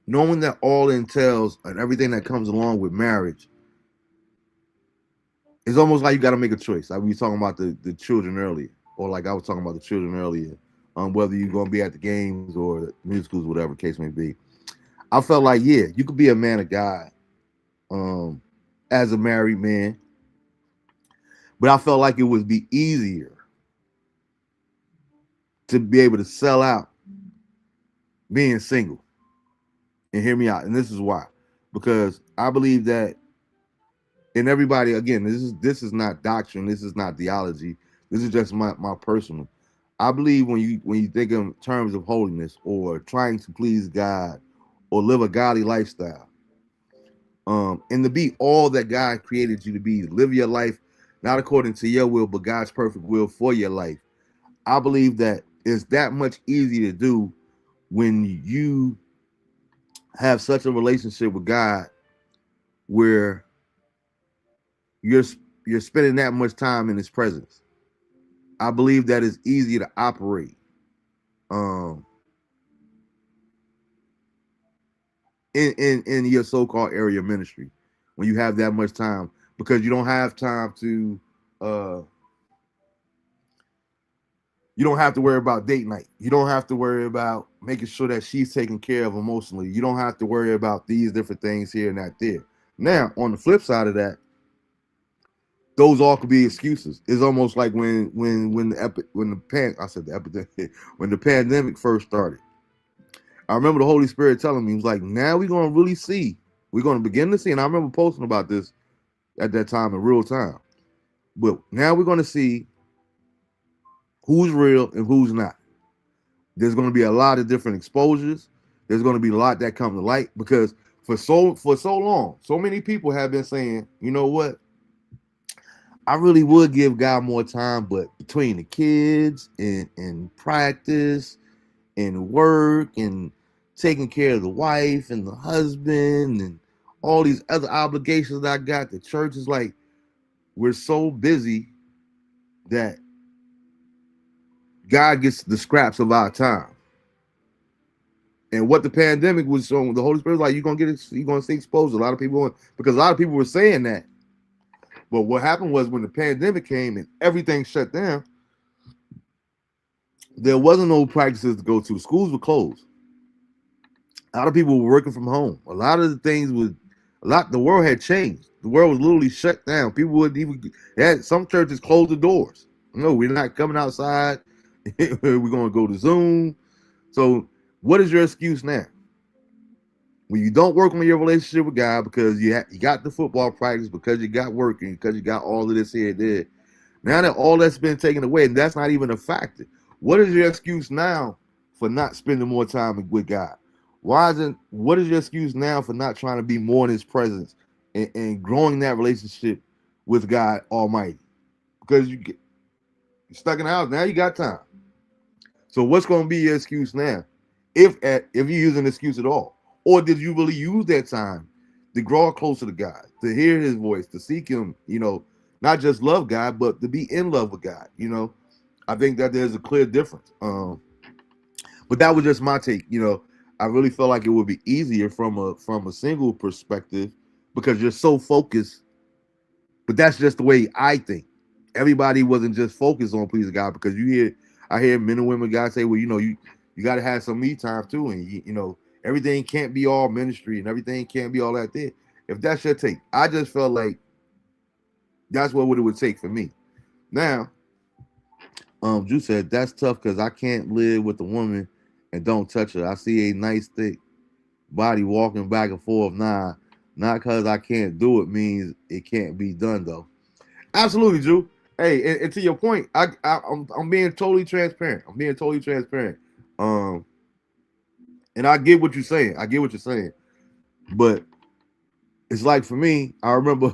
knowing that all entails and everything that comes along with marriage. It's almost like you got to make a choice. Like we were talking about the children earlier, or like I was talking about the children earlier, whether you're going to be at the games or musicals, whatever the case may be. I felt like, yeah, you could be a man of God um, as a married man, but I felt like it would be easier to be able to sell out being single. And hear me out. And this is why, because I believe that, and everybody, again, this is not doctrine, this is not theology, this is just my personal. I believe when you think in terms of holiness or trying to please God or live a godly lifestyle, and to be all that God created you to be, live your life not according to your will, but God's perfect will for your life. I believe that it's that much easier to do when you have such a relationship with God where you're you're spending that much time in His presence. I believe that it's easier to operate um, in your so-called area of ministry when you have that much time, because you don't have time to uh, you don't have to worry about date night. You don't have to worry about making sure that she's taken care of emotionally. You don't have to worry about these different things here and that there. Now, on the flip side of that, those all could be excuses. It's almost like when the I said the epidemic when the pandemic first started. I remember the Holy Spirit telling me, he was like, now we're gonna really see. We're gonna begin to see, and I remember posting about this at that time in real time. But now we're gonna see who's real and who's not. There's going to be a lot of different exposures. There's going to be a lot that come to light because for so long, so many people have been saying, you know what? I really would give God more time, but between the kids and practice and work and taking care of the wife and the husband and all these other obligations that I got, the church is like, we're so busy that God gets the scraps of our time. And what the pandemic was showing, the Holy Spirit was like, you're gonna see exposed. A lot of people, because a lot of people were saying that. But what happened was when the pandemic came and everything shut down, there wasn't no practices to go to. Schools were closed. A lot of people were working from home. A lot of the things the world had changed. The world was literally shut down. People wouldn't even had some churches closed the doors. No, we're not coming outside. We're gonna go to Zoom. So what is your excuse now? When you don't work on your relationship with God because you got the football practice, because you got working, because you got all of this here and there. Now that all that's been taken away, and that's not even a factor, what is your excuse now for not spending more time with God? What is your excuse now for not trying to be more in His presence and growing that relationship with God Almighty? Because you're stuck in the house now, you got time. So what's going to be your excuse now, if you use an excuse at all, or did you really use that time to grow closer to God, to hear His voice, to seek Him? Not just love God, but to be in love with God. I think that there's a clear difference. But that was just my take. I really felt like it would be easier from a single perspective because you're so focused. But that's just the way I think. Everybody wasn't just focused on pleasing God, because I hear men and women guys say, well, you got to have some me time too, and everything can't be all ministry and everything can't be all that there. If that's your take, I just felt like that's what it would take for me. Now, Drew said that's tough because I can't live with a woman and don't touch her. I see a nice thick body walking back and forth. Not because I can't do it means it can't be done though. Absolutely, Drew. Hey, and to your point, I'm being totally transparent. I'm being totally transparent. Um, and I get what you're saying. I get what you're saying. But it's like for me, I remember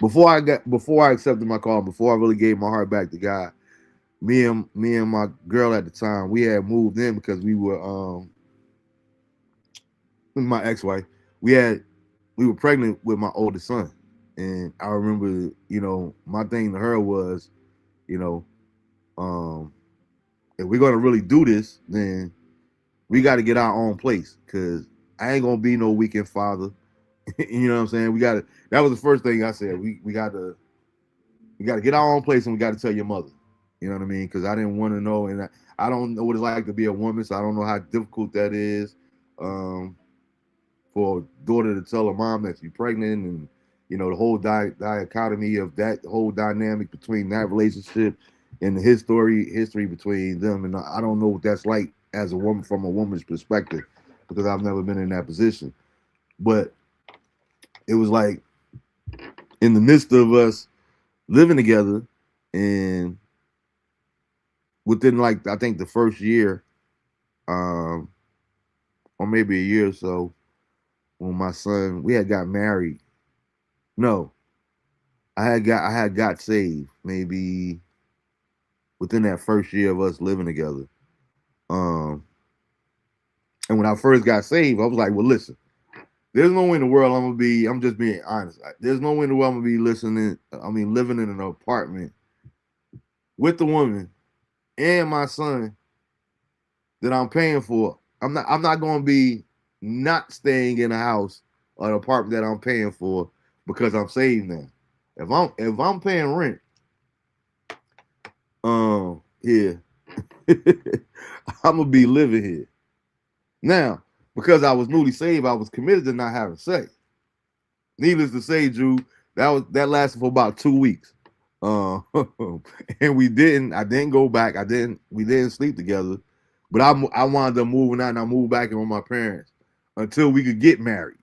before I accepted my call, before I really gave my heart back to God, me and my girl at the time, we had moved in because my ex-wife, we had we were pregnant with my oldest son. And I remember, my thing to her was, you know, um, if we're gonna really do this, then we got to get our own place because I ain't gonna be no weekend father. You know what I'm saying? We got to. That was the first thing I said. We got to get our own place and we got to tell your mother. You know what I mean? Because I didn't want to know, and I don't know what it's like to be a woman, so I don't know how difficult that is. Um, for a daughter to tell her mom that she's pregnant, and the whole dichotomy of that whole dynamic between that relationship and the history between them. And I don't know what that's like as a woman from a woman's perspective because I've never been in that position. But it was like in the midst of us living together, and within, like, I think the first year, um, or maybe a year or so, when my son we had got married. No, I had got saved maybe within that first year of us living together. Um, and when I first got saved, I was like, well, listen, there's no way in the world I'm gonna be. I'm just being honest. There's no way in the world I'm gonna be living in an apartment with the woman and my son that I'm paying for. I'm not gonna be not staying in a house or an apartment that I'm paying for because I'm saved now. If I'm paying rent, yeah, I'm gonna be living here. Now, because I was newly saved, I was committed to not having sex. Needless to say, Drew, that lasted for about 2 weeks. Uh, and we didn't. I didn't go back. I didn't. We didn't sleep together. But I wound up moving out, and I moved back in with my parents until we could get married.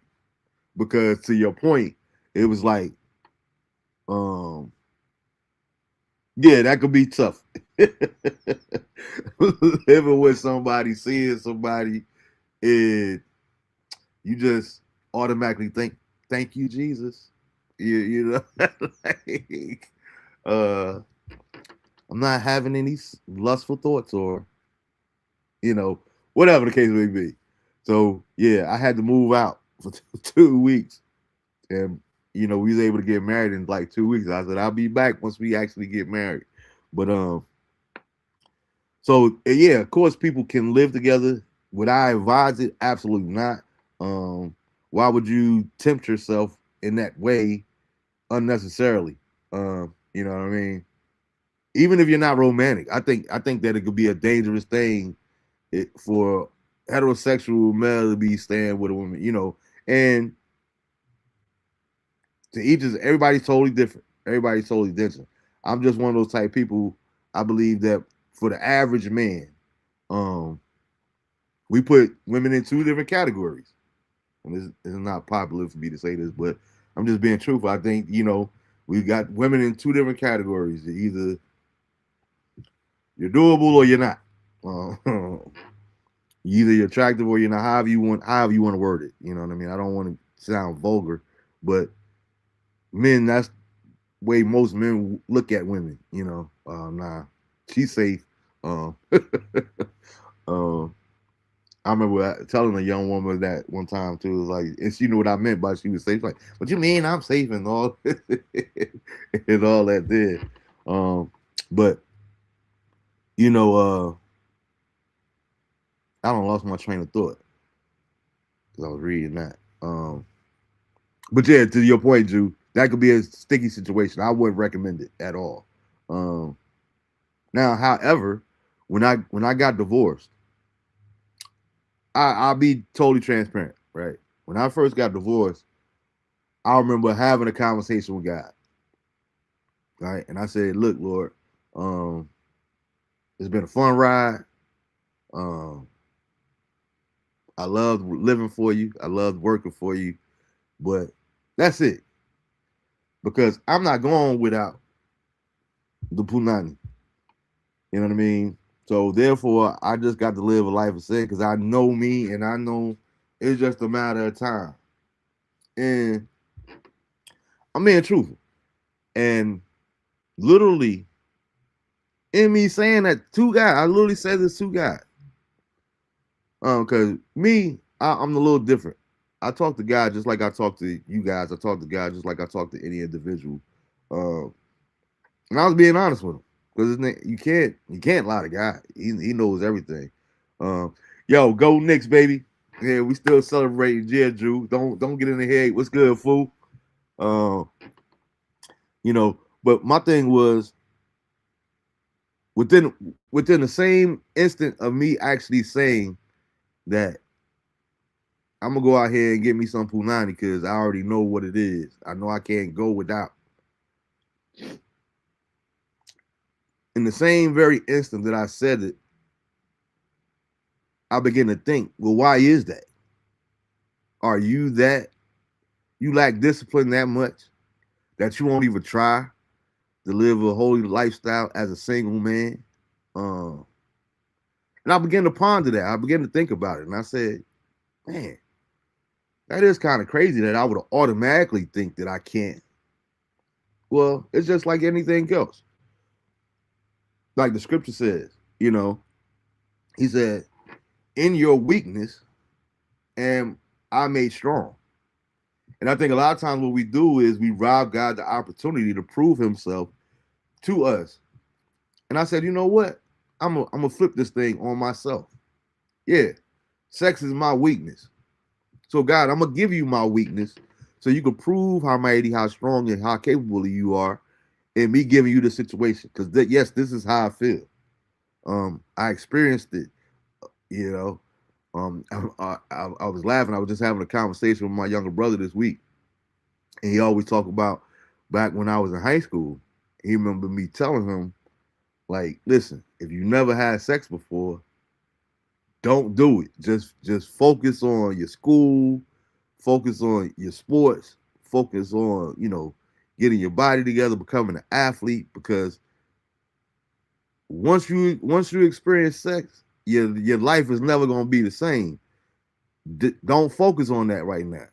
Because to your point, it was like, um, yeah, that could be tough. Living with somebody, seeing somebody, and you just automatically think, "Thank you, Jesus." Like, uh, I'm not having any lustful thoughts or you know whatever the case may be. So yeah, I had to move out for 2 weeks, and we was able to get married in like 2 weeks. I said I'll be back once we actually get married. But so yeah, of course people can live together. Would I advise it? Absolutely not. Um, why would you tempt yourself in that way unnecessarily? You know what I mean? Even if you're not romantic, I think that it could be a dangerous thing for heterosexual male to be staying with a woman. And to each is everybody's totally different. Everybody's totally different. I'm just one of those type of people. I believe that for the average man, um, we put women in two different categories. And it's not popular for me to say this, but I'm just being truthful. I think we got women in two different categories. Either you're doable or you're not. Either you're attractive or you're not. However you want to word it. You know what I mean? I don't want to sound vulgar, but men, that's the way most men look at women. Nah, she's safe. Um, um, I remember telling a young woman that one time too. It was like, and she knew what I meant by she was safe. Like, what you mean I'm safe and all and all that there. But you know, I don't lost my train of thought because I was reading that. But yeah, to your point, Drew, that could be a sticky situation. I wouldn't recommend it at all. Um, Now, however, when I got divorced, I'll be totally transparent, right? When I first got divorced, I remember having a conversation with God, right? And I said, "Look, Lord, um, it's been a fun ride. Um, I loved living for you. I loved working for you, but that's it. because I'm not going without the punani. You know what I mean? So therefore, I just got to live a life of sin because I know me and I know it's just a matter of time. And I'm being truthful. And literally, in me saying that two guys, I literally said this two guys. Cause me, I'm a little different. I talk to God just like I talk to you guys. I talk to God just like I talk to any individual. Um, and I was being honest with him because you can't lie to God. He knows everything. Um, yo, go Knicks, baby. Yeah, we still celebrating J. Drew. Don't get in the head. What's good, fool? Um, but my thing was within within the same instant of me actually saying that I'm gonna go out here and get me some punani because I already know what it is. I know I can't go without. In the same very instant that I said it, I begin to think, well, why is that? Are you that you lack discipline that much that you won't even try to live a holy lifestyle as a single man? Um, and I began to ponder that. I began to think about it, and I said, man, that is kind of crazy that I would automatically think that I can't. Well, it's just like anything else. Like the scripture says, he said, in your weakness am I made strong. And I think a lot of times what we do is we rob God the opportunity to prove himself to us. And I said, you know what? I'm gonna flip this thing on myself. Yeah, sex is my weakness. So God, I'm gonna give you my weakness so you can prove how mighty, how strong, and how capable you are in me giving you the situation. Because yes, this is how I feel. I experienced it. You know, I was laughing. I was just having a conversation with my younger brother this week, and he always talked about back when I was in high school. He remember me telling him, like, listen, if you never had sex before, don't do it. Just focus on your school, focus on your sports, focus on getting your body together, becoming an athlete. Because once you experience sex, your life is never gonna be the same. Don't focus on that right now.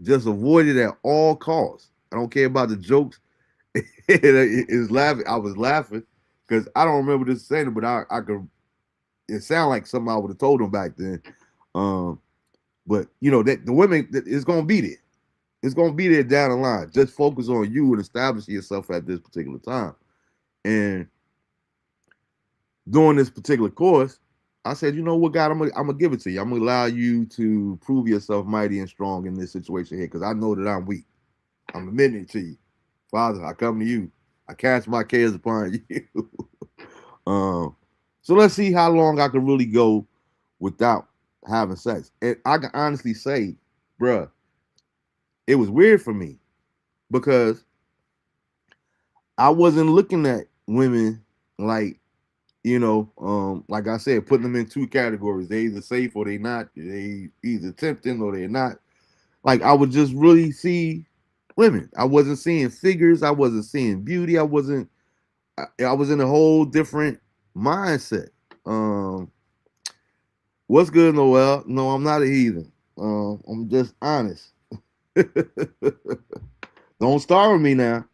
Just avoid it at all costs. I don't care about the jokes. It's laughing. I was laughing because I don't remember this saying, but I could. It sounded like something I would have told him back then. Um, but that the women is gonna be there. It's gonna be there down the line. Just focus on you and establishing yourself at this particular time. And during this particular course, I said, you know what, God, I'm gonna give it to you. I'm gonna allow you to prove yourself mighty and strong in this situation here, because I know that I'm weak. I'm admitting it to you, Father. I come to you. I cast my cares upon you. um, so let's see how long I can really go without having sex. And I can honestly say, bruh, it was weird for me because I wasn't looking at women like like I said, putting them in two categories. They either safe or they not. They either tempting or they're not. Like I would just really see women. I wasn't seeing figures. I wasn't seeing beauty. I was in a whole different mindset. What's good, Noel? No, I'm not a heathen. I'm just honest. Don't start with me now.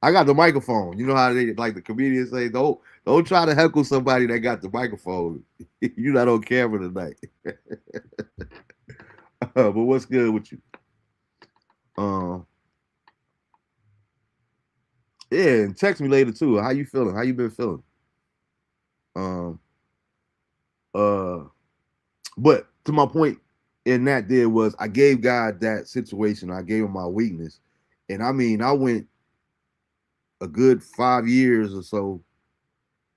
I got the microphone. You know how they like the comedians say, don't try to heckle somebody that got the microphone. You're not on camera tonight. But what's good with you? Um, yeah, and text me later too. How you feeling? How you been feeling? Um, uh, but to my point in that there was I gave God that situation. I gave him my weakness, and I mean I went a good 5 years or so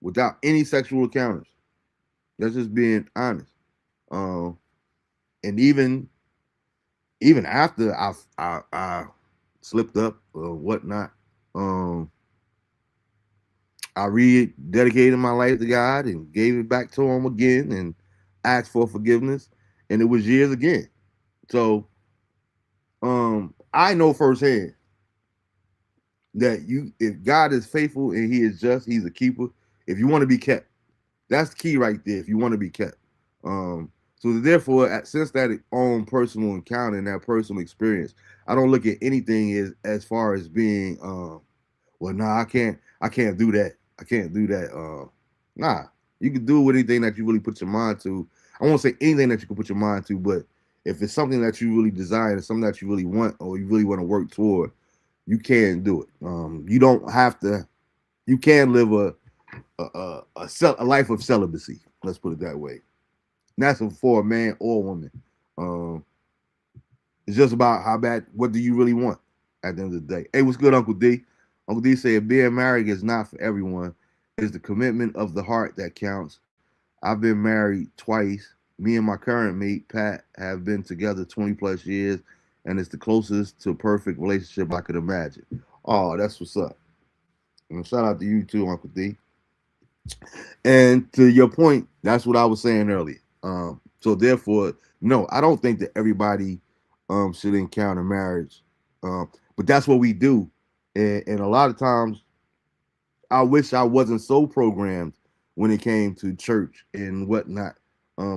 without any sexual encounters. That's just being honest. Um, and even after I slipped up or whatnot, um, I rededicated my life to God and gave it back to Him again and asked for forgiveness, and it was years again. So I know firsthand. that if God is faithful and He is just, He's a keeper. If you want to be kept, that's the key right there. If you want to be kept, so therefore, since that own personal encounter and that personal experience, I don't look at anything as far as being, well, nah, I can't do that. I can't do that. Nah, you can do anything that you really put your mind to. I won't say anything that you can put your mind to, but if it's something that you really desire, and something that you really want, or you really want to work toward, you can do it. You don't have to. You can live a life of celibacy. Let's put it that way. And that's for a man or a woman. Um, it's just about how bad. What do you really want at the end of the day? Hey, what's good, Uncle D? Uncle D said being married is not for everyone. It's the commitment of the heart that counts. I've been married twice. Me and my current mate, Pat, have been together 20 plus years, and it's the closest to a perfect relationship I could imagine. Oh, that's what's up. And shout out to you too, Uncle D. And to your point, that's what I was saying earlier. So therefore, no, I don't think that everybody should encounter marriage. But that's what we do. And a lot of times I wish I wasn't so programmed when it came to church and whatnot,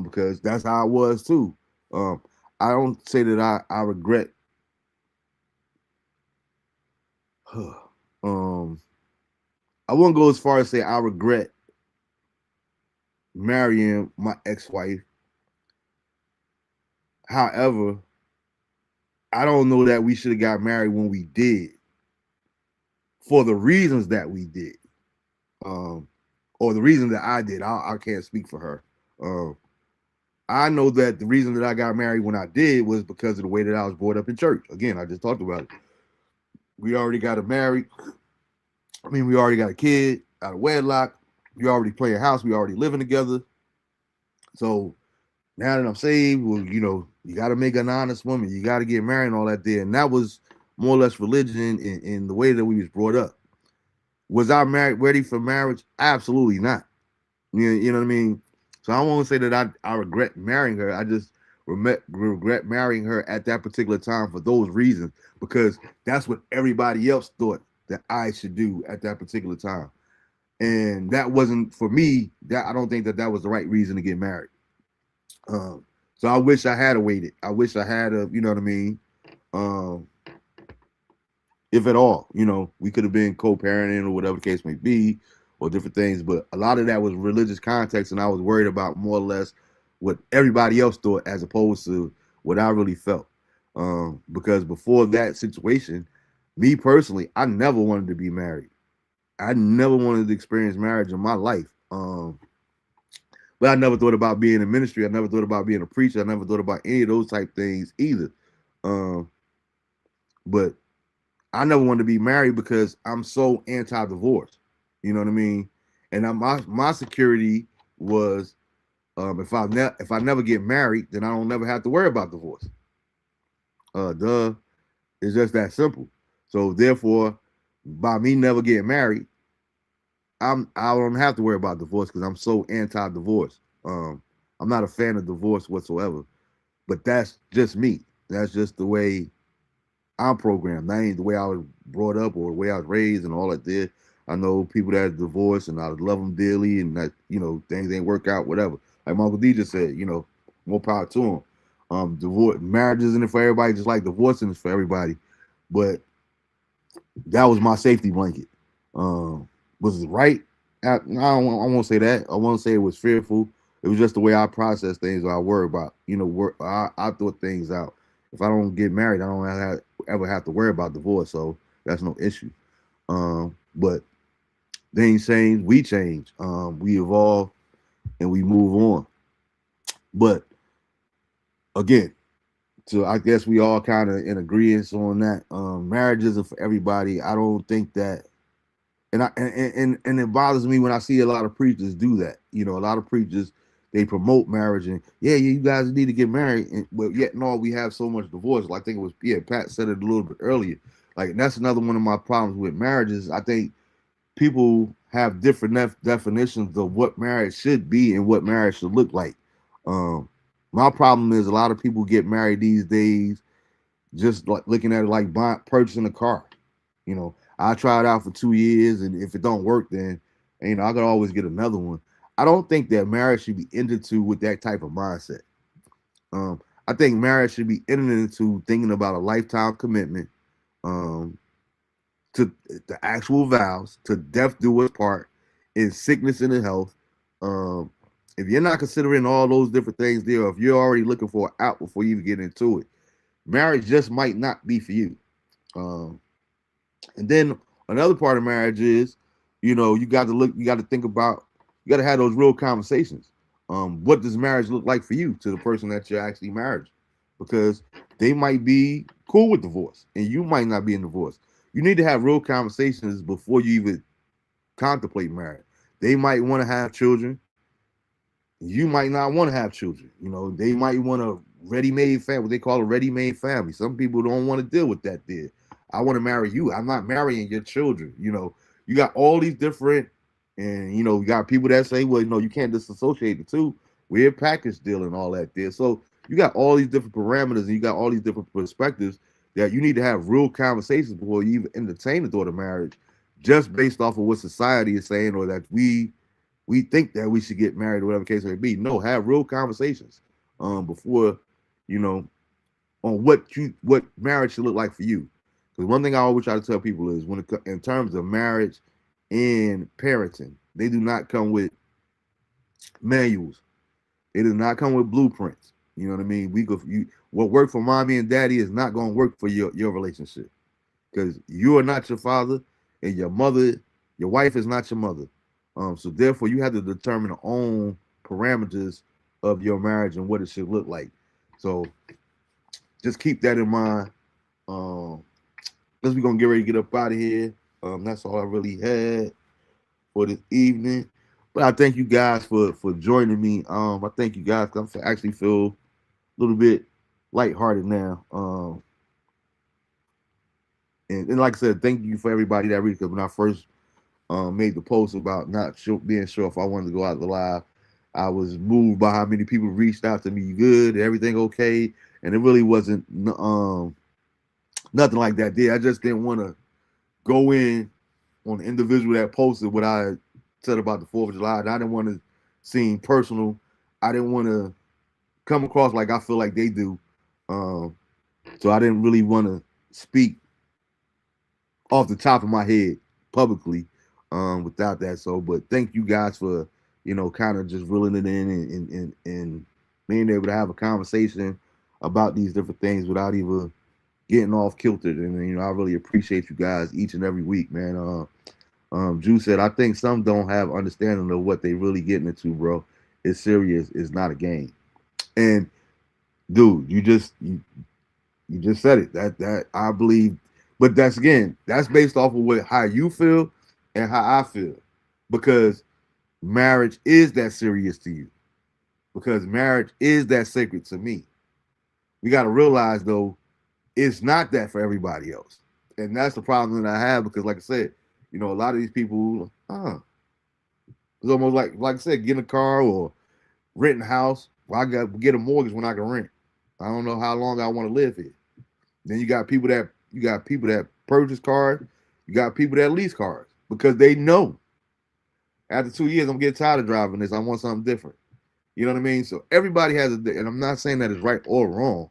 because that's how I was too. Um, I don't say that I regret. I wouldn't go as far as say I regret marrying my ex-wife. However, I don't know that we should have got married when we did for the reasons that we did, um, or the reason that I did. I can't speak for her. Um, I know that the reason that I got married when I did was because of the way that I was brought up in church. Again, I just talked about it. We already got a married. I mean, we already got a kid out of wedlock. We already play a house. We already living together. So now that I'm saved, well, you got to make an honest woman. You got to get married and all that there. And that was more or less religion in the way that we was brought up. Was I married ready for marriage? Absolutely not. You know what I mean? So I won't say that I regret marrying her. I just regret marrying her at that particular time for those reasons, because that's what everybody else thought that I should do at that particular time. And that wasn't for me. That I don't think that was the right reason to get married. So I wish I had waited. I wish I had you know what I mean? Um, if at all, we could have been co-parenting or whatever the case may be, or different things. But a lot of that was religious context, and I was worried about more or less what everybody else thought as opposed to what I really felt. Because before that situation, me personally, I never wanted to be married. I never wanted to experience marriage in my life. But I never thought about being in ministry. I never thought about being a preacher. I never thought about any of those type things either. Um, but I never wanted to be married because I'm so anti-divorce. You know what I mean? And my security was, if I never get married, then I don't never have to worry about divorce. Duh, it's just that simple. So therefore, by me never getting married, I don't have to worry about divorce because I'm so anti-divorce. I'm not a fan of divorce whatsoever. But that's just me. That's just the way I'm programmed. That ain't the way I was brought up or the way I was raised and all that there. I know people that are divorced and I love them dearly, and that things ain't work out, whatever. Like my Uncle D just said, more power to them. Divorce, marriage isn't it for everybody, just like divorcing is for everybody. But that was my safety blanket. Was it right? I won't say that. I won't say it was fearful. It was just the way I process things, or I worry about. I thought things out. If I don't get married, I don't ever have to worry about divorce, so that's no issue. But things change, we change, we evolve, and we move on. But again, so I guess we all kind of in agreement on that. Marriage isn't for everybody. I don't think that, and it bothers me when I see a lot of preachers do that. A lot of preachers, they promote marriage and you guys need to get married, but yet no, we have so much divorce. Like, I think it was Pat said it a little bit earlier. Like, that's another one of my problems with marriages. I think people have different definitions of what marriage should be and what marriage should look like. My problem is a lot of people get married these days just like looking at it like purchasing a car. I try it out for 2 years, and if it don't work, then I could always get another one. I don't think that marriage should be entered into with that type of mindset. I think marriage should be entered into thinking about a lifetime commitment, um, to the actual vows, to death do us part, in sickness and in health. Um, if you're not considering all those different things there, or if you're already looking for an out before you even get into it, marriage just might not be for you. Um, and then another part of marriage is, you got to think about, you got to have those real conversations. What does marriage look like for you, to the person that you're actually married? Because they might be cool with divorce, and you might not be in divorce. You need to have real conversations before you even contemplate marriage. They might want to have children. You might not want to have children. They might want a ready-made family, what they call a ready-made family. Some people don't want to deal with that there. I want to marry you. I'm not marrying your children. You got all these different, and you got people that say, well, you can't disassociate the two. We're a package deal and all that there. So you got all these different parameters, and you got all these different perspectives that you need to have real conversations before you even entertain the thought of marriage, just based off of what society is saying, or that we think that we should get married, or whatever case may be. No, have real conversations before, you know, on what marriage should look like for you. Because one thing I always try to tell people is, in terms of marriage and parenting, they do not come with manuals. It does not come with blueprints. You know what I mean? What worked for mommy and daddy is not going to work for your relationship, because you are not your father, and your wife is not your mother. So therefore, you have to determine the own parameters of your marriage and what it should look like. So just keep that in mind. Because we're gonna get ready to get up out of here. That's all I really had for this evening. But I thank you guys for joining me. I thank you guys. I actually feel a little bit lighthearted now. And like I said, thank you for everybody that read. Because when I first made the post about not being sure if I wanted to go out the live, I was moved by how many people reached out to me. Good, everything okay, and it really wasn't nothing like that. I just didn't want to go in on the individual that posted what I said about the 4th of July. And I didn't want to seem personal. I didn't want to come across like I feel like they do. So I didn't really want to speak off the top of my head publicly without that. So, but thank you guys for, kind of just reeling it in and being able to have a conversation about these different things without even getting off kiltered. And I really appreciate you guys each and every week, man. Drew said, I think some don't have understanding of what they really getting into, bro. It's serious. It's not a game. And dude, you just said it. That I believe, but that's based off of how you feel and how I feel, because marriage is that serious to you, because marriage is that sacred to me. We got to realize though, it's not that for everybody else. And that's the problem that I have, because like I said, a lot of these people, it's almost like I said, getting a car or renting a house. Well, I got to get a mortgage when I can rent. I don't know how long I want to live here. Then you got people that purchase cars. You got people that lease cars because they know after 2 years I'm getting tired of driving this. I want something different. You know what I mean? So everybody has and I'm not saying that it's right or wrong,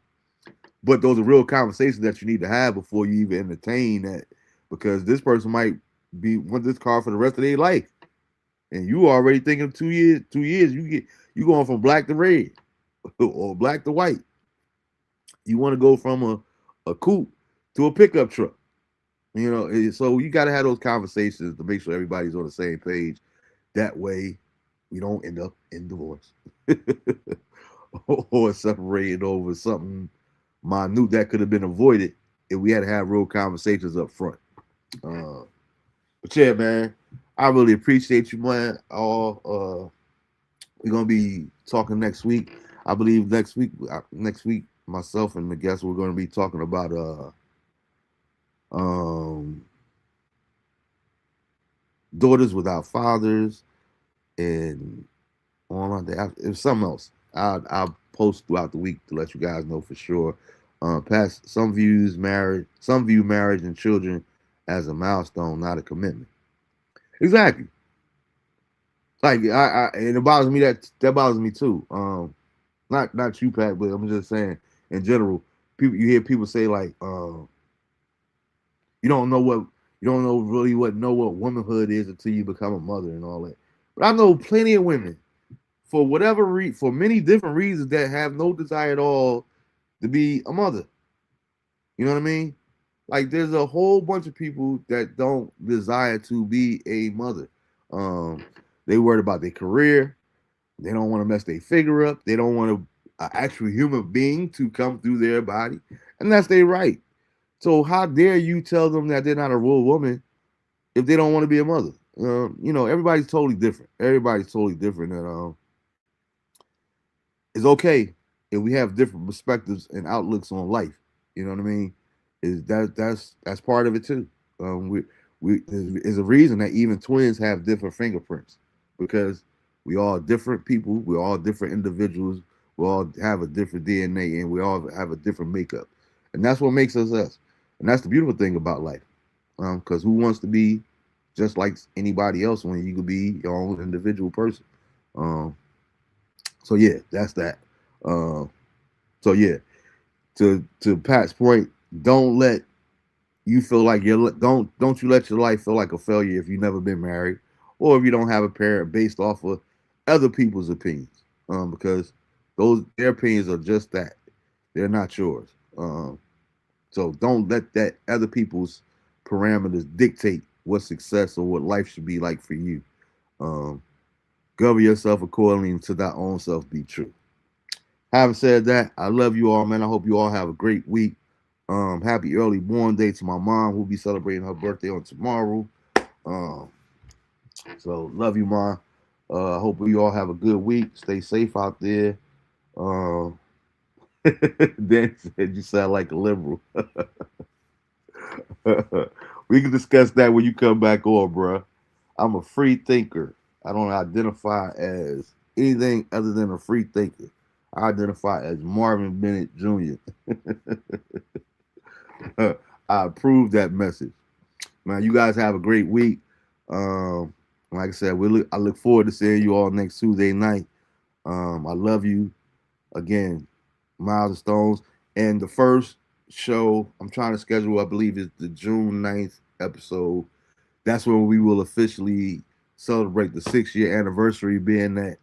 but those are real conversations that you need to have before you even entertain that, because this person might want this car for the rest of their life, and you already thinking 2 years. 2 years, you going from black to red or black to white. You want to go from a coupe to a pickup truck. So you got to have those conversations to make sure everybody's on the same page. That way, we don't end up in divorce or separating over something minute that could have been avoided if we had to have real conversations up front. But yeah, man, I really appreciate you, man. We're gonna be talking next week. I believe next week, myself and the guests, we're gonna be talking about daughters without fathers, and on that, if something else, I'll post throughout the week to let you guys know for sure. Some view marriage and children as a milestone, not a commitment. Exactly. Like and it bothers me that bothers me too. Not you, Pat, but I'm just saying in general. People, you hear people say like, you don't know what you don't know really what womanhood is until you become a mother and all that. But I know plenty of women for for many different reasons that have no desire at all to be a mother. You know what I mean? Like there's a whole bunch of people that don't desire to be a mother. Um, they worried about their career. They don't want to mess their figure up. They don't want an actual human being to come through their body, and that's their right. So how dare you tell them that they're not a real woman if they don't want to be a mother? Everybody's totally different. Everybody's totally different, and it's okay if we have different perspectives and outlooks on life. You know what I mean? That's part of it too. We is a reason that even twins have different fingerprints because we all different people. We're all different individuals. We all have a different DNA and we all have a different makeup, and that's what makes us us. And that's the beautiful thing about life. Because who wants to be just like anybody else when you could be your own individual person? Um, so yeah, that's that. Uh, so yeah, to Pat's point, don't let you feel like don't you let your life feel like a failure if you've never been married or if you don't have a parent based off of other people's opinions. Because those their opinions are just that they're not yours. So don't let that other people's parameters dictate what success or what life should be like for you. Um, govern yourself accordingly to thy own self be true. Having said that, I love you all, man. I hope you all have a great week. Happy early born day to my mom, who'll be celebrating her birthday on tomorrow. Um, so love you, mom. I hope you all have a good week. Stay safe out there. Um, Dan said you sound like a liberal. We can discuss that when you come back on, bro. I'm a free thinker. I don't identify as anything other than a free thinker. I identify as Marvin Bennett Jr. I approve that message. Man, you guys have a great week. Um, like I said, I look forward to seeing you all next Tuesday night. I love you again, Miles and Stones. And the first show I'm trying to schedule, I believe, is the June 9th episode. That's when we will officially celebrate the 6 year anniversary, being that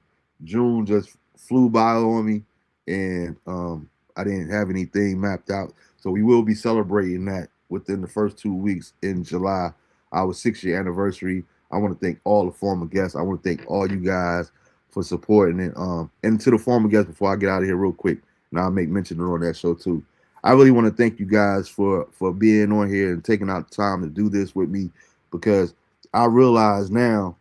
June just flew by on me and I didn't have anything mapped out. So we will be celebrating that within the first 2 weeks in July, our 6 year anniversary. I want to thank all the former guests. I want to thank all you guys for supporting it. And to the former guests, before I get out of here real quick, and I'll make mention on that show too. I really want to thank you guys for being on here and taking out the time to do this with me, because I realize now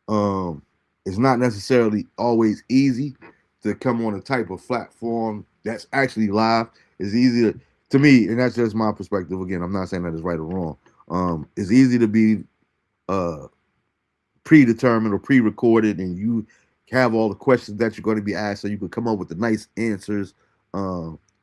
it's not necessarily always easy to come on a type of platform that's actually live. It's easy to me, and that's just my perspective. Again, I'm not saying that it's right or wrong. It's easy to be uh, predetermined or pre-recorded, and you have all the questions that you're going to be asked, so you can come up with the nice answers.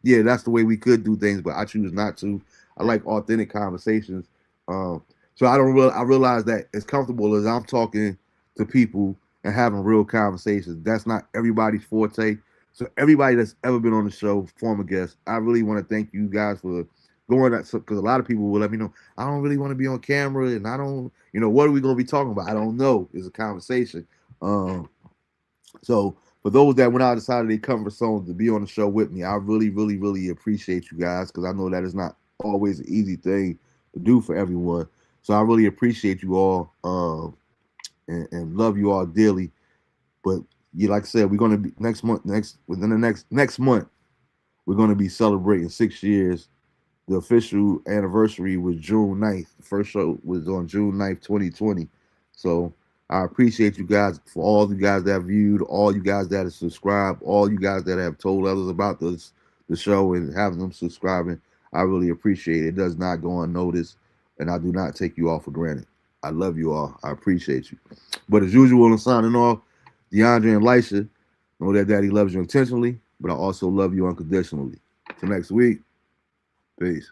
Yeah, that's the way we could do things, but I choose not to. I like authentic conversations. So I realize that as comfortable as I'm talking to people and having real conversations, that's not everybody's forte. So everybody that's ever been on the show, former guests, I really want to thank you guys for going that, because a lot of people will let me know I don't really want to be on camera, and I don't, what are we going to be talking about? I don't know. It's a conversation. So for those that went out decided they comfort zones to be on the show with me, I really, really, really appreciate you guys, because I know that is not always an easy thing to do for everyone. So I really appreciate you all, and love you all dearly. But yeah, like I said, we're gonna be within the next month, we're gonna be celebrating 6 years. The official anniversary was June 9th. The first show was on June 9th, 2020. So I appreciate you guys, for all you guys that have viewed, all you guys that have subscribed, all you guys that have told others about the show and having them subscribing. I really appreciate it. It does not go unnoticed, and I do not take you all for granted. I love you all. I appreciate you. But as usual, I'm signing off. DeAndre and Lisha, know that Daddy loves you intentionally, but I also love you unconditionally. Till next week, peace.